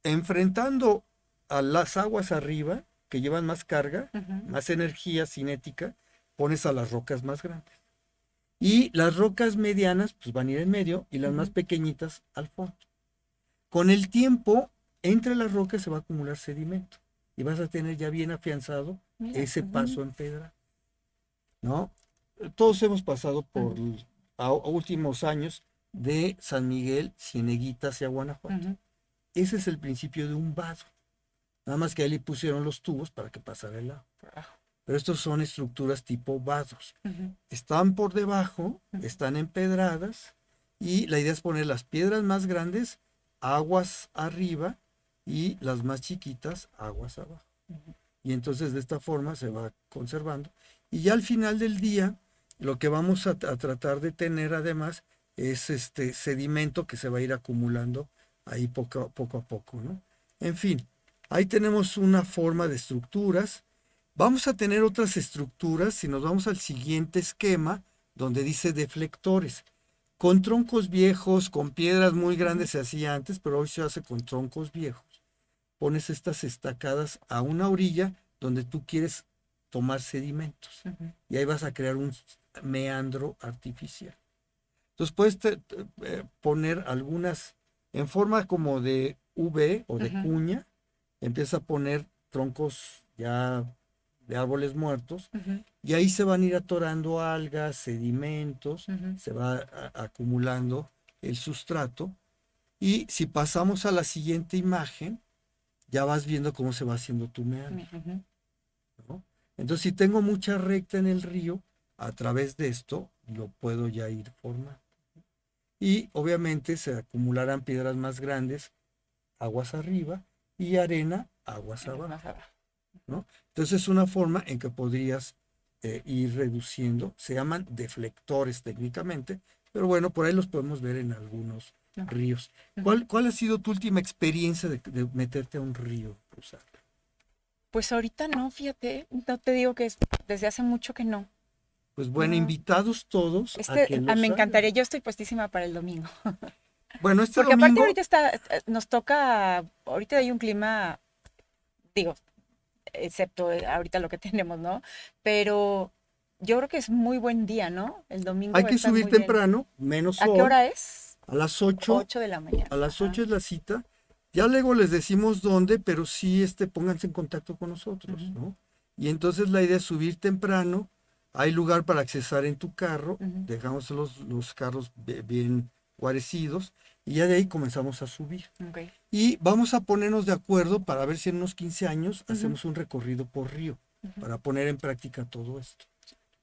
enfrentando a las aguas arriba, que llevan más carga, más energía cinética, pones a las rocas más grandes. Y las rocas medianas, pues van a ir en medio, y las más pequeñitas al fondo. Con el tiempo, entre las rocas se va a acumular sedimento y vas a tener ya bien afianzado ese paso en piedra, ¿no? Todos hemos pasado por a últimos años de San Miguel, Cieneguita hacia Guanajuato. Ese es el principio de un vado. Nada más que ahí le pusieron los tubos para que pasara el agua. Pero estos son estructuras tipo vados. Están por debajo, están empedradas, y la idea es poner las piedras más grandes aguas arriba y las más chiquitas aguas abajo. Y entonces de esta forma se va conservando. Y ya al final del día, lo que vamos a tratar de tener además es este sedimento que se va a ir acumulando ahí poco a poco, ¿no? En fin, ahí tenemos una forma de estructuras. Vamos a tener otras estructuras si nos vamos al siguiente esquema donde dice deflectores. Con troncos viejos, con piedras muy grandes se hacía antes, pero hoy se hace con troncos viejos. Pones estas estacadas a una orilla donde tú quieres tomar sedimentos. Y ahí vas a crear un meandro artificial. Entonces puedes poner algunas en forma como de V o de cuña. Empieza a poner troncos ya de árboles muertos, y ahí se van a ir atorando algas, sedimentos, se va acumulando el sustrato, y si pasamos a la siguiente imagen, ya vas viendo cómo se va haciendo tu meandro, ¿no? Entonces, si tengo mucha recta en el río, a través de esto lo puedo ya ir formando. Y obviamente se acumularán piedras más grandes, aguas arriba, y arena, aguas abajo, ¿no? Entonces es una forma en que podrías ir reduciendo. Se llaman deflectores técnicamente, pero bueno, por ahí los podemos ver en algunos ríos. ¿Cuál ha sido tu última experiencia de meterte a un río, Rosario? Pues ahorita no, fíjate, no te digo que es desde hace mucho que no. Pues bueno, invitados todos a que Me los encantaría, hagan. yo estoy puestísima para el domingo. Bueno, este Porque aparte domingo ahorita nos toca, ahorita hay un clima, digo, excepto ahorita lo que tenemos, ¿no? Pero yo creo que es muy buen día, ¿no? El domingo hay va a que estar subir muy bien. temprano, menos ¿A qué sol, hora es? a las 8. 8 de la mañana. A las 8 es la cita. Ya luego les decimos dónde, pero sí pónganse en contacto con nosotros, ¿no? Y entonces la idea es subir temprano. Hay lugar para accesar en tu carro. Dejamos los carros bien guarecidos. Y ya de ahí comenzamos a subir. Y vamos a ponernos de acuerdo para ver si en unos 15 años hacemos un recorrido por río, para poner en práctica todo esto.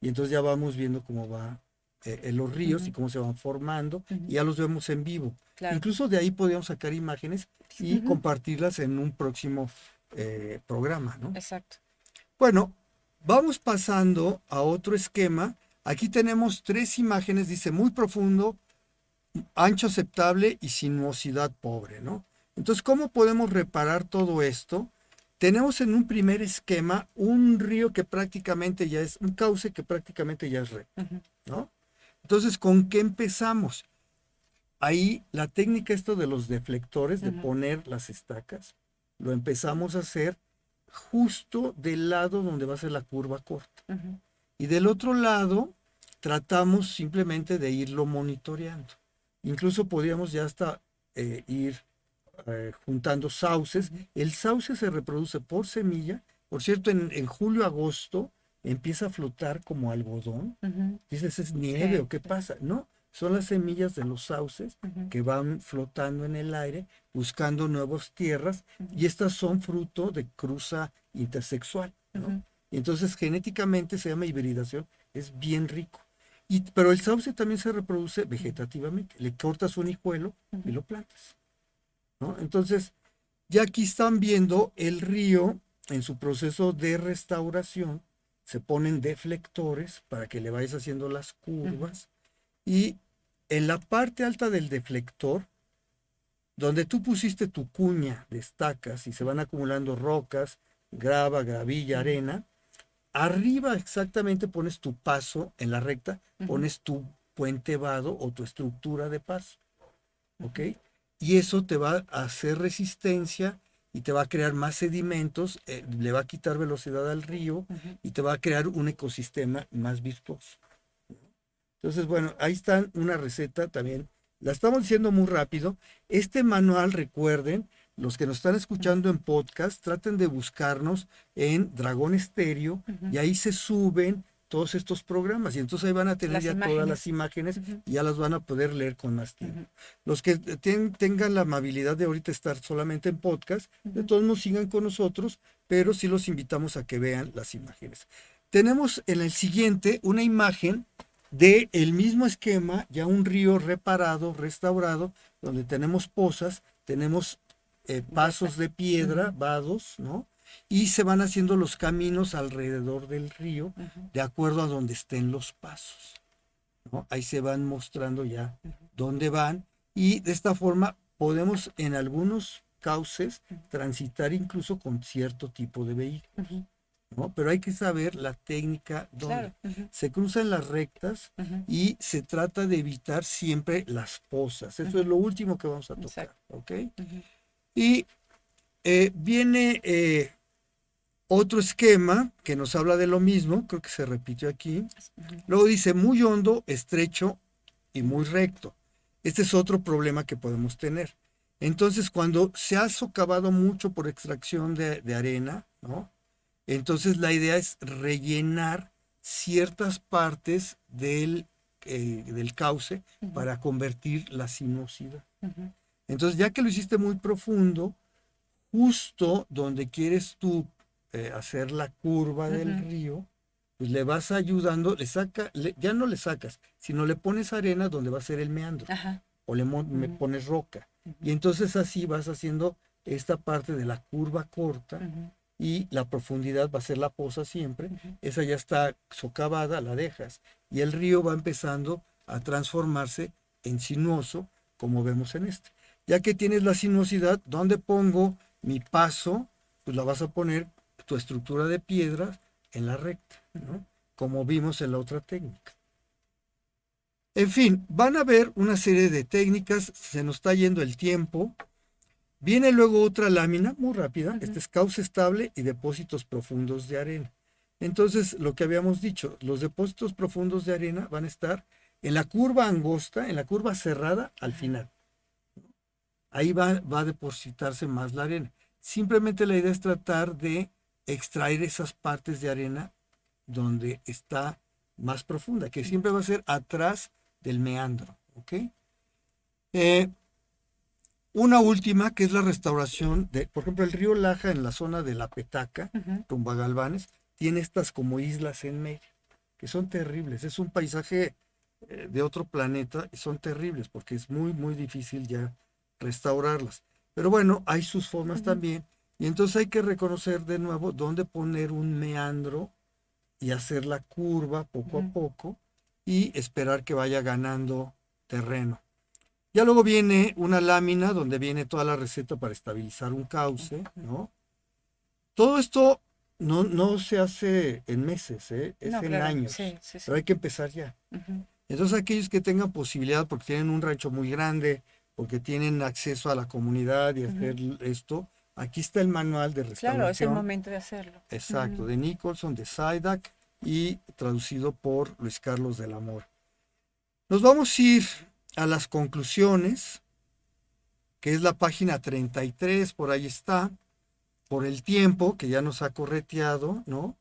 Y entonces ya vamos viendo cómo va en los ríos y cómo se van formando, y ya los vemos en vivo. Claro. Incluso de ahí podríamos sacar imágenes y compartirlas en un próximo programa, ¿no? Exacto. Bueno, vamos pasando a otro esquema. Aquí tenemos 3 imágenes, dice muy profundo, ancho aceptable y sinuosidad pobre, ¿no? Entonces, ¿cómo podemos reparar todo esto? Tenemos en un primer esquema un río que prácticamente ya es, un cauce que prácticamente ya es recto, ¿no? Entonces, ¿con qué empezamos? Ahí la técnica esto de los deflectores, de poner las estacas, lo empezamos a hacer justo del lado donde va a ser la curva corta. Y del otro lado, tratamos simplemente de irlo monitoreando. Incluso podríamos ya hasta ir juntando sauces. El sauce se reproduce por semilla. Por cierto, en julio, agosto empieza a flotar como algodón. Dices, ¿es nieve o qué pasa? No, son las semillas de los sauces que van flotando en el aire buscando nuevas tierras, y estas son fruto de cruza intersexual, ¿no? Y entonces genéticamente se llama hibridación, es bien rico. Pero el sauce también se reproduce vegetativamente. Le cortas un hijuelo y lo plantas, ¿no? Entonces, ya aquí están viendo el río en su proceso de restauración. Se ponen deflectores para que le vayas haciendo las curvas. Y en la parte alta del deflector donde tú pusiste tu cuña de estacas y se van acumulando rocas, grava, gravilla, arena, arriba exactamente pones tu paso en la recta, pones tu puente vado o tu estructura de paso, ¿ok? Y eso te va a hacer resistencia y te va a crear más sedimentos, le va a quitar velocidad al río y te va a crear un ecosistema más virtuoso. Entonces, bueno, ahí está una receta también. La estamos diciendo muy rápido. Este manual, recuerden, los que nos están escuchando en podcast, traten de buscarnos en Dragón Estéreo y ahí se suben todos estos programas y entonces ahí van a tener Las ya todas las imágenes. imágenes y ya las van a poder leer con más tiempo. Los que tengan la amabilidad de ahorita estar solamente en podcast, de todos modos sigan con nosotros, pero sí los invitamos a que vean las imágenes. Tenemos en el siguiente una imagen de el mismo esquema, ya un río reparado, restaurado, donde tenemos pozas, tenemos pasos de piedra, vados, ¿no? Y se van haciendo los caminos alrededor del río, de acuerdo a donde estén los pasos, ¿no? Ahí se van mostrando ya dónde van, y de esta forma podemos en algunos cauces transitar incluso con cierto tipo de vehículos. ¿No? Pero hay que saber la técnica donde Claro. se cruzan las rectas y se trata de evitar siempre las pozas. Eso es lo último que vamos a tocar, ¿ok? Y viene otro esquema que nos habla de lo mismo, creo que se repitió aquí. Luego dice muy hondo, estrecho y muy recto. Este es otro problema que podemos tener. Entonces, cuando se ha socavado mucho por extracción de arena, ¿no? Entonces la idea es rellenar ciertas partes del cauce para convertir la sinuosidad. Entonces ya que lo hiciste muy profundo, justo donde quieres tú hacer la curva del río, pues le vas ayudando, ya no le sacas, sino le pones arena donde va a ser el meandro, o me pones roca. Y entonces así vas haciendo esta parte de la curva corta, y la profundidad va a ser la poza siempre. Esa ya está socavada, la dejas, y el río va empezando a transformarse en sinuoso, como vemos en este. Ya que tienes la sinuosidad, ¿dónde pongo mi paso? Pues la vas a poner tu estructura de piedras en la recta, ¿no? Como vimos en la otra técnica. En fin, van a ver una serie de técnicas, se nos está yendo el tiempo. Viene luego otra lámina muy rápida, este es cauce estable y depósitos profundos de arena. Entonces, lo que habíamos dicho, los depósitos profundos de arena van a estar en la curva angosta, en la curva cerrada al final. Ahí va a depositarse más la arena. Simplemente la idea es tratar de extraer esas partes de arena donde está más profunda, que siempre va a ser atrás del meandro, ¿ok? Una última, que es la restauración de, por ejemplo, el río Laja en la zona de La Petaca, rumbo a Galvanes, tiene estas como islas en medio, que son terribles. Es un paisaje de otro planeta y son terribles porque es muy, muy difícil ya restaurarlas. Pero bueno, hay sus formas también. Y entonces hay que reconocer de nuevo dónde poner un meandro y hacer la curva poco a poco y esperar que vaya ganando terreno. Ya luego viene una lámina donde viene toda la receta para estabilizar un cauce, ¿no? Todo esto no se hace en meses, es en años, pero hay que empezar ya. Entonces aquellos que tengan posibilidad, porque tienen un rancho muy grande, porque tienen acceso a la comunidad y hacer esto, aquí está el manual de restauración. Claro, es el momento de hacerlo. Exacto, de Nicholson, de Sidak y traducido por Luis Carlos del Amor. Nos vamos a ir a las conclusiones, que es la página 33, por ahí está, por el tiempo que ya nos ha correteado, ¿no?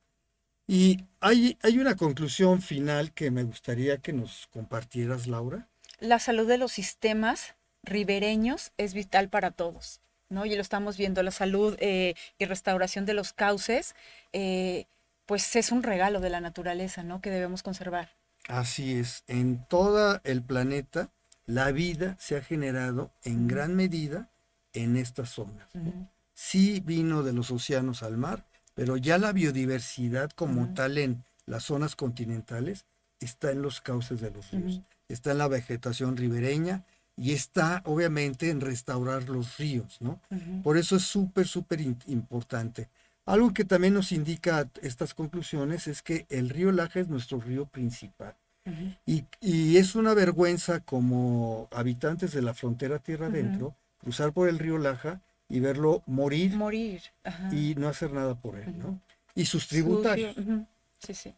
Y hay una conclusión final que me gustaría que nos compartieras, Laura. La salud de los sistemas ribereños es vital para todos, ¿no? Y lo estamos viendo, la salud y restauración de los cauces, pues es un regalo de la naturaleza, ¿no? Que debemos conservar. Así es, en todo el planeta la vida se ha generado en gran medida en estas zonas, ¿no? Sí vino de los océanos al mar, pero ya la biodiversidad como tal en las zonas continentales está en los cauces de los ríos, está en la vegetación ribereña y está obviamente en restaurar los ríos, ¿no? Ujú, Por eso es súper, súper importante. Algo que también nos indica estas conclusiones es que el río Laja es nuestro río principal. ujú, Y es una vergüenza como habitantes de la frontera tierra ujú. adentro cruzar por el río Laja y verlo morir Morir. Ajá. y no hacer nada por él, Ujú. ¿no? Y sus Sucio. tributarios. Ujú. Sí, sí.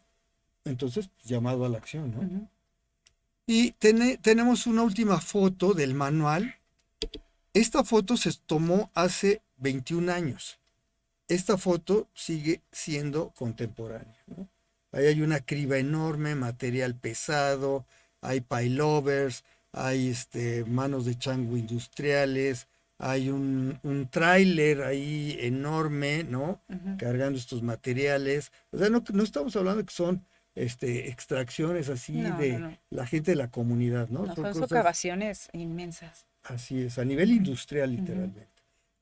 Entonces, pues, llamado a la acción, ¿no? Ujú. Y tenemos una última foto del manual. Esta foto se tomó hace 21 años. Esta foto sigue siendo contemporánea, ¿no? Ahí hay una criba enorme, material pesado, hay pailovers, hay manos de chango industriales, hay un tráiler ahí enorme, ¿no? Ujú. Cargando estos materiales. O sea, no estamos hablando que son extracciones así No, no, de no. la gente de la comunidad, ¿no? No, Son son cosas socavaciones inmensas. así es, a nivel Ujú, industrial ujú. literalmente.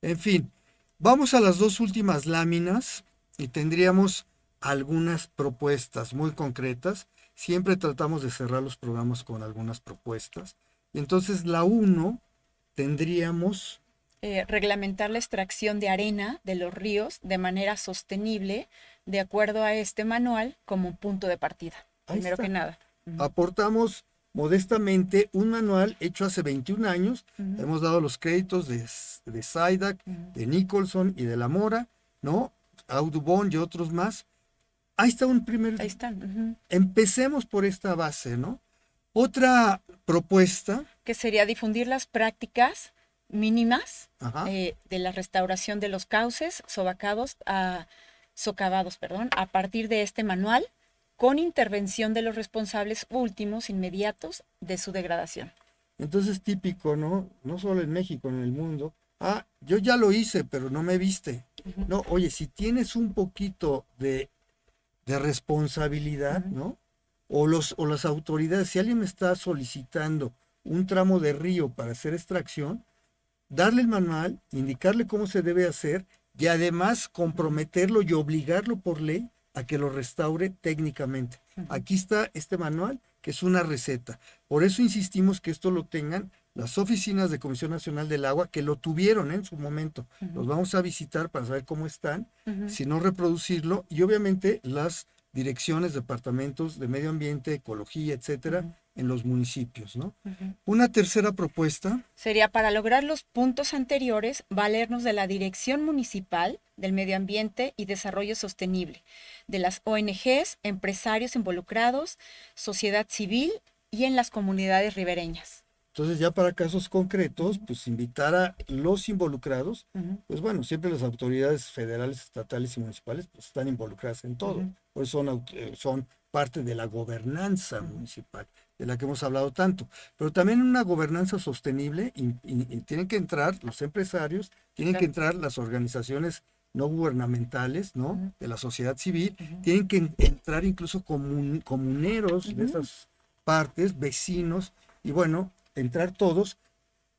En fin, vamos a las dos últimas láminas y tendríamos algunas propuestas muy concretas. Siempre tratamos de cerrar los programas con algunas propuestas. Y entonces la uno tendríamos, Reglamentar la extracción de arena de los ríos de manera sostenible, de acuerdo a este manual, como punto de partida, ahí primero que está, nada. Ujú, aportamos modestamente un manual hecho hace 21 años. ujú, Hemos dado los créditos de SIDAC, ujú. de Nicholson y de La Mora, ¿no? Audubon y otros más. Ahí está un primer. Ahí están. Ujú. Empecemos por esta base, ¿no? Otra propuesta, Que sería difundir las prácticas mínimas ajá, de la restauración de los cauces socavados, perdón, a partir de este manual, con intervención de los responsables últimos inmediatos de su degradación. entonces típico, ¿no? No solo en México, en el mundo. Ah, yo ya lo hice, pero no me viste. Ujú, No, oye, si tienes un poquito de responsabilidad, ujú, ¿no? O las autoridades, si alguien me está solicitando un tramo de río para hacer extracción, darle el manual, indicarle cómo se debe hacer y además ujú, comprometerlo y obligarlo por ley a que lo restaure técnicamente. ujú, Aquí está este manual, que es una receta. Por eso insistimos que esto lo tengan las oficinas de Comisión Nacional del Agua, que lo tuvieron en su momento. Los ujú, vamos a visitar para saber cómo están, ujú, si no reproducirlo, y obviamente las direcciones, departamentos de medio ambiente, ecología, etcétera, ujú, en los municipios, ¿no? ujú. Una tercera propuesta, Sería para lograr los puntos anteriores, valernos de la Dirección Municipal del Medio Ambiente y Desarrollo Sostenible, de las ONGs, empresarios involucrados, sociedad civil y en las comunidades ribereñas. entonces, ya para casos concretos, Ujú, pues invitar a los involucrados, ujú, pues bueno, siempre las autoridades federales, estatales y municipales pues están involucradas en todo, ujú, pues son parte de la gobernanza ujú, municipal, de la que hemos hablado tanto, pero también en una gobernanza sostenible y tienen que entrar los empresarios, tienen que claro. entrar las organizaciones no gubernamentales, ¿no? Ujú, De la sociedad civil, ujú, tienen que entrar incluso comuneros de ujú, esas partes, vecinos, y bueno, entrar todos,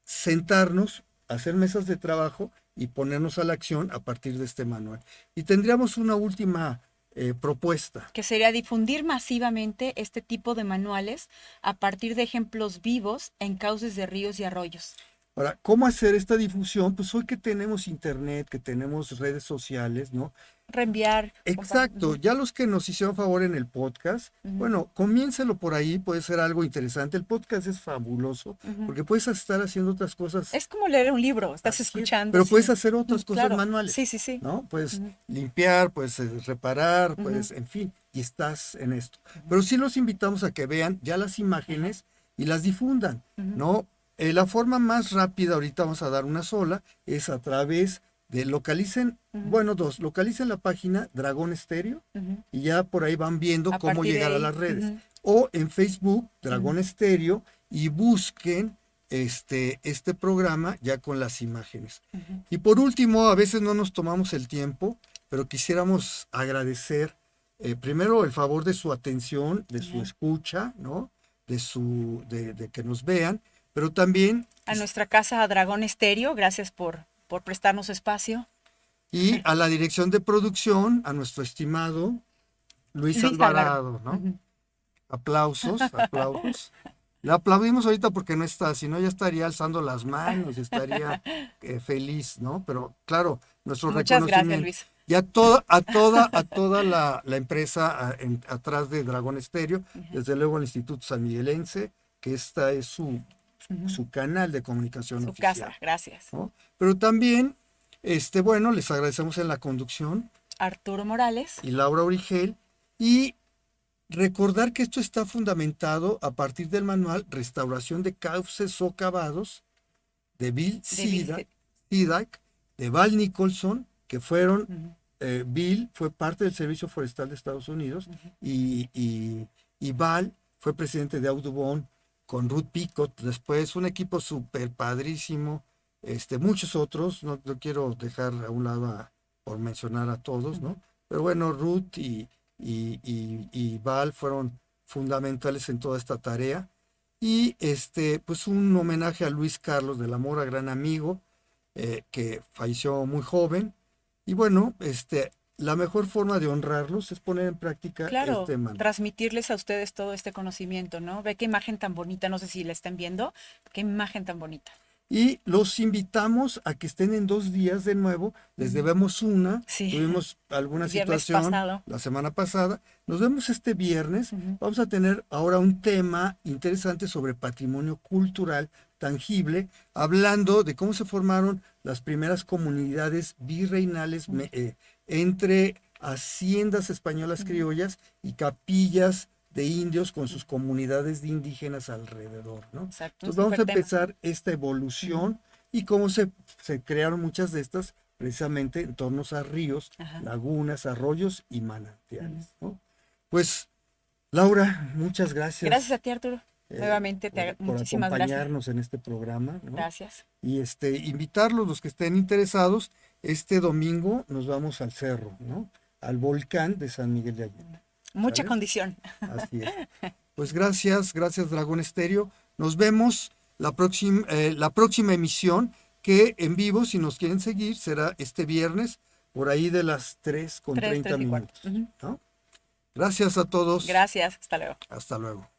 sentarnos, hacer mesas de trabajo y ponernos a la acción a partir de este manual. Y tendríamos una última propuesta. que sería difundir masivamente este tipo de manuales a partir de ejemplos vivos en cauces de ríos y arroyos. Ahora, ¿cómo hacer esta difusión? Pues hoy que tenemos internet, que tenemos redes sociales, ¿no? Reenviar, Exacto, ya los que nos hicieron favor en el podcast, ujú, bueno, comiénselo por ahí, puede ser algo interesante. El podcast es fabuloso ujú. porque puedes estar haciendo otras cosas. Es como leer un libro, estás Así es, escuchando, pero puedes sí. hacer otras cosas Claro, sí, manuales, sí, sí. ¿no? Puedes Ujú, limpiar, puedes reparar, ujú, puedes, en fin, y estás en esto. ujú. Pero sí los invitamos a que vean ya las Ajá, imágenes y las difundan, ujú, ¿no? La forma más rápida, ahorita vamos a dar una sola, es a través de ujú, bueno, dos, localicen la página Dragón Estéreo ujú. y ya por ahí van viendo A cómo partir de llegar a ahí, las redes. ujú, O en Facebook, ujú, Dragón Estéreo, y busquen este programa ya con las imágenes. ujú. Y por último, a veces no nos tomamos el tiempo, pero quisiéramos agradecer primero el favor de su atención, de su Bien. escucha, ¿no? De que nos vean, pero también, A nuestra casa Dragón Estéreo, gracias por prestarnos espacio. y a la dirección de producción, a nuestro estimado Luis Luis Alvarado. Alvarado, ¿no? Ujú. Aplausos, aplausos. Le aplaudimos ahorita porque no está, si no ya estaría alzando las manos, estaría feliz, ¿no? Pero claro, nuestro Muchas gracias, reconocimiento. Luis. Y a toda la empresa atrás de Dragón Estéreo, Ujú, desde luego el Instituto San Miguelense, que esta es ujú. su canal de comunicación Su casa, oficial, gracias. ¿no? Pero también, bueno, les agradecemos en la conducción Arturo Morales. y Laura Origel, y recordar que esto está fundamentado a partir del manual Restauración de Cauces Socavados de Bill De Bill. Sidak, de Val Nicholson, que fueron, Ujú, Bill fue parte del Servicio Forestal de Estados Unidos ujú. y Val fue presidente de Audubon con Ruth Picott, después un equipo súper padrísimo, muchos otros, no quiero dejar a un lado por mencionar a todos, Ujú. ¿no? Pero bueno, Ruth y Val fueron fundamentales en toda esta tarea. Y pues un homenaje a Luis Carlos de la Mora, gran amigo, que falleció muy joven. Y bueno, la mejor forma de honrarlos es poner en práctica Claro, este manual. transmitirles a ustedes todo este conocimiento, ¿no? Ve qué imagen tan bonita, no sé si la están viendo, qué imagen tan bonita. Y los invitamos a que estén en 2 días de nuevo. Les Ujú. debemos una. Sí, Tuvimos alguna el viernes situación pasado. la semana pasada. Nos vemos este viernes. Ujú, Vamos a tener ahora un tema interesante sobre patrimonio cultural tangible, hablando de cómo se formaron las primeras comunidades virreinales ujú, entre haciendas españolas ujú, criollas y capillas de indios con ujú. sus comunidades de indígenas alrededor, ¿no? Exacto, un Entonces vamos a súper tema. empezar esta Ujú, evolución y cómo se crearon muchas de estas precisamente en torno a ríos, ajá, lagunas, arroyos y ujú. manantiales, ¿no? Pues, Laura, muchas Gracias a gracias ti, Arturo. Nuevamente, por muchísimas gracias. acompañarnos en este programa, ¿no? Gracias. Y invitarlos, los que estén interesados, este domingo nos vamos al cerro, ¿no? Al volcán de San Miguel de Allende, Mucha ¿sale? condición. Así es. Pues gracias Dragón Estéreo. Nos vemos la próxima emisión, que en vivo, si nos quieren seguir, será este viernes, por ahí de las 3 con 3, 30 3 y cuarto. minutos, Ujú. ¿no? Gracias a todos. Gracias, hasta luego. Hasta luego.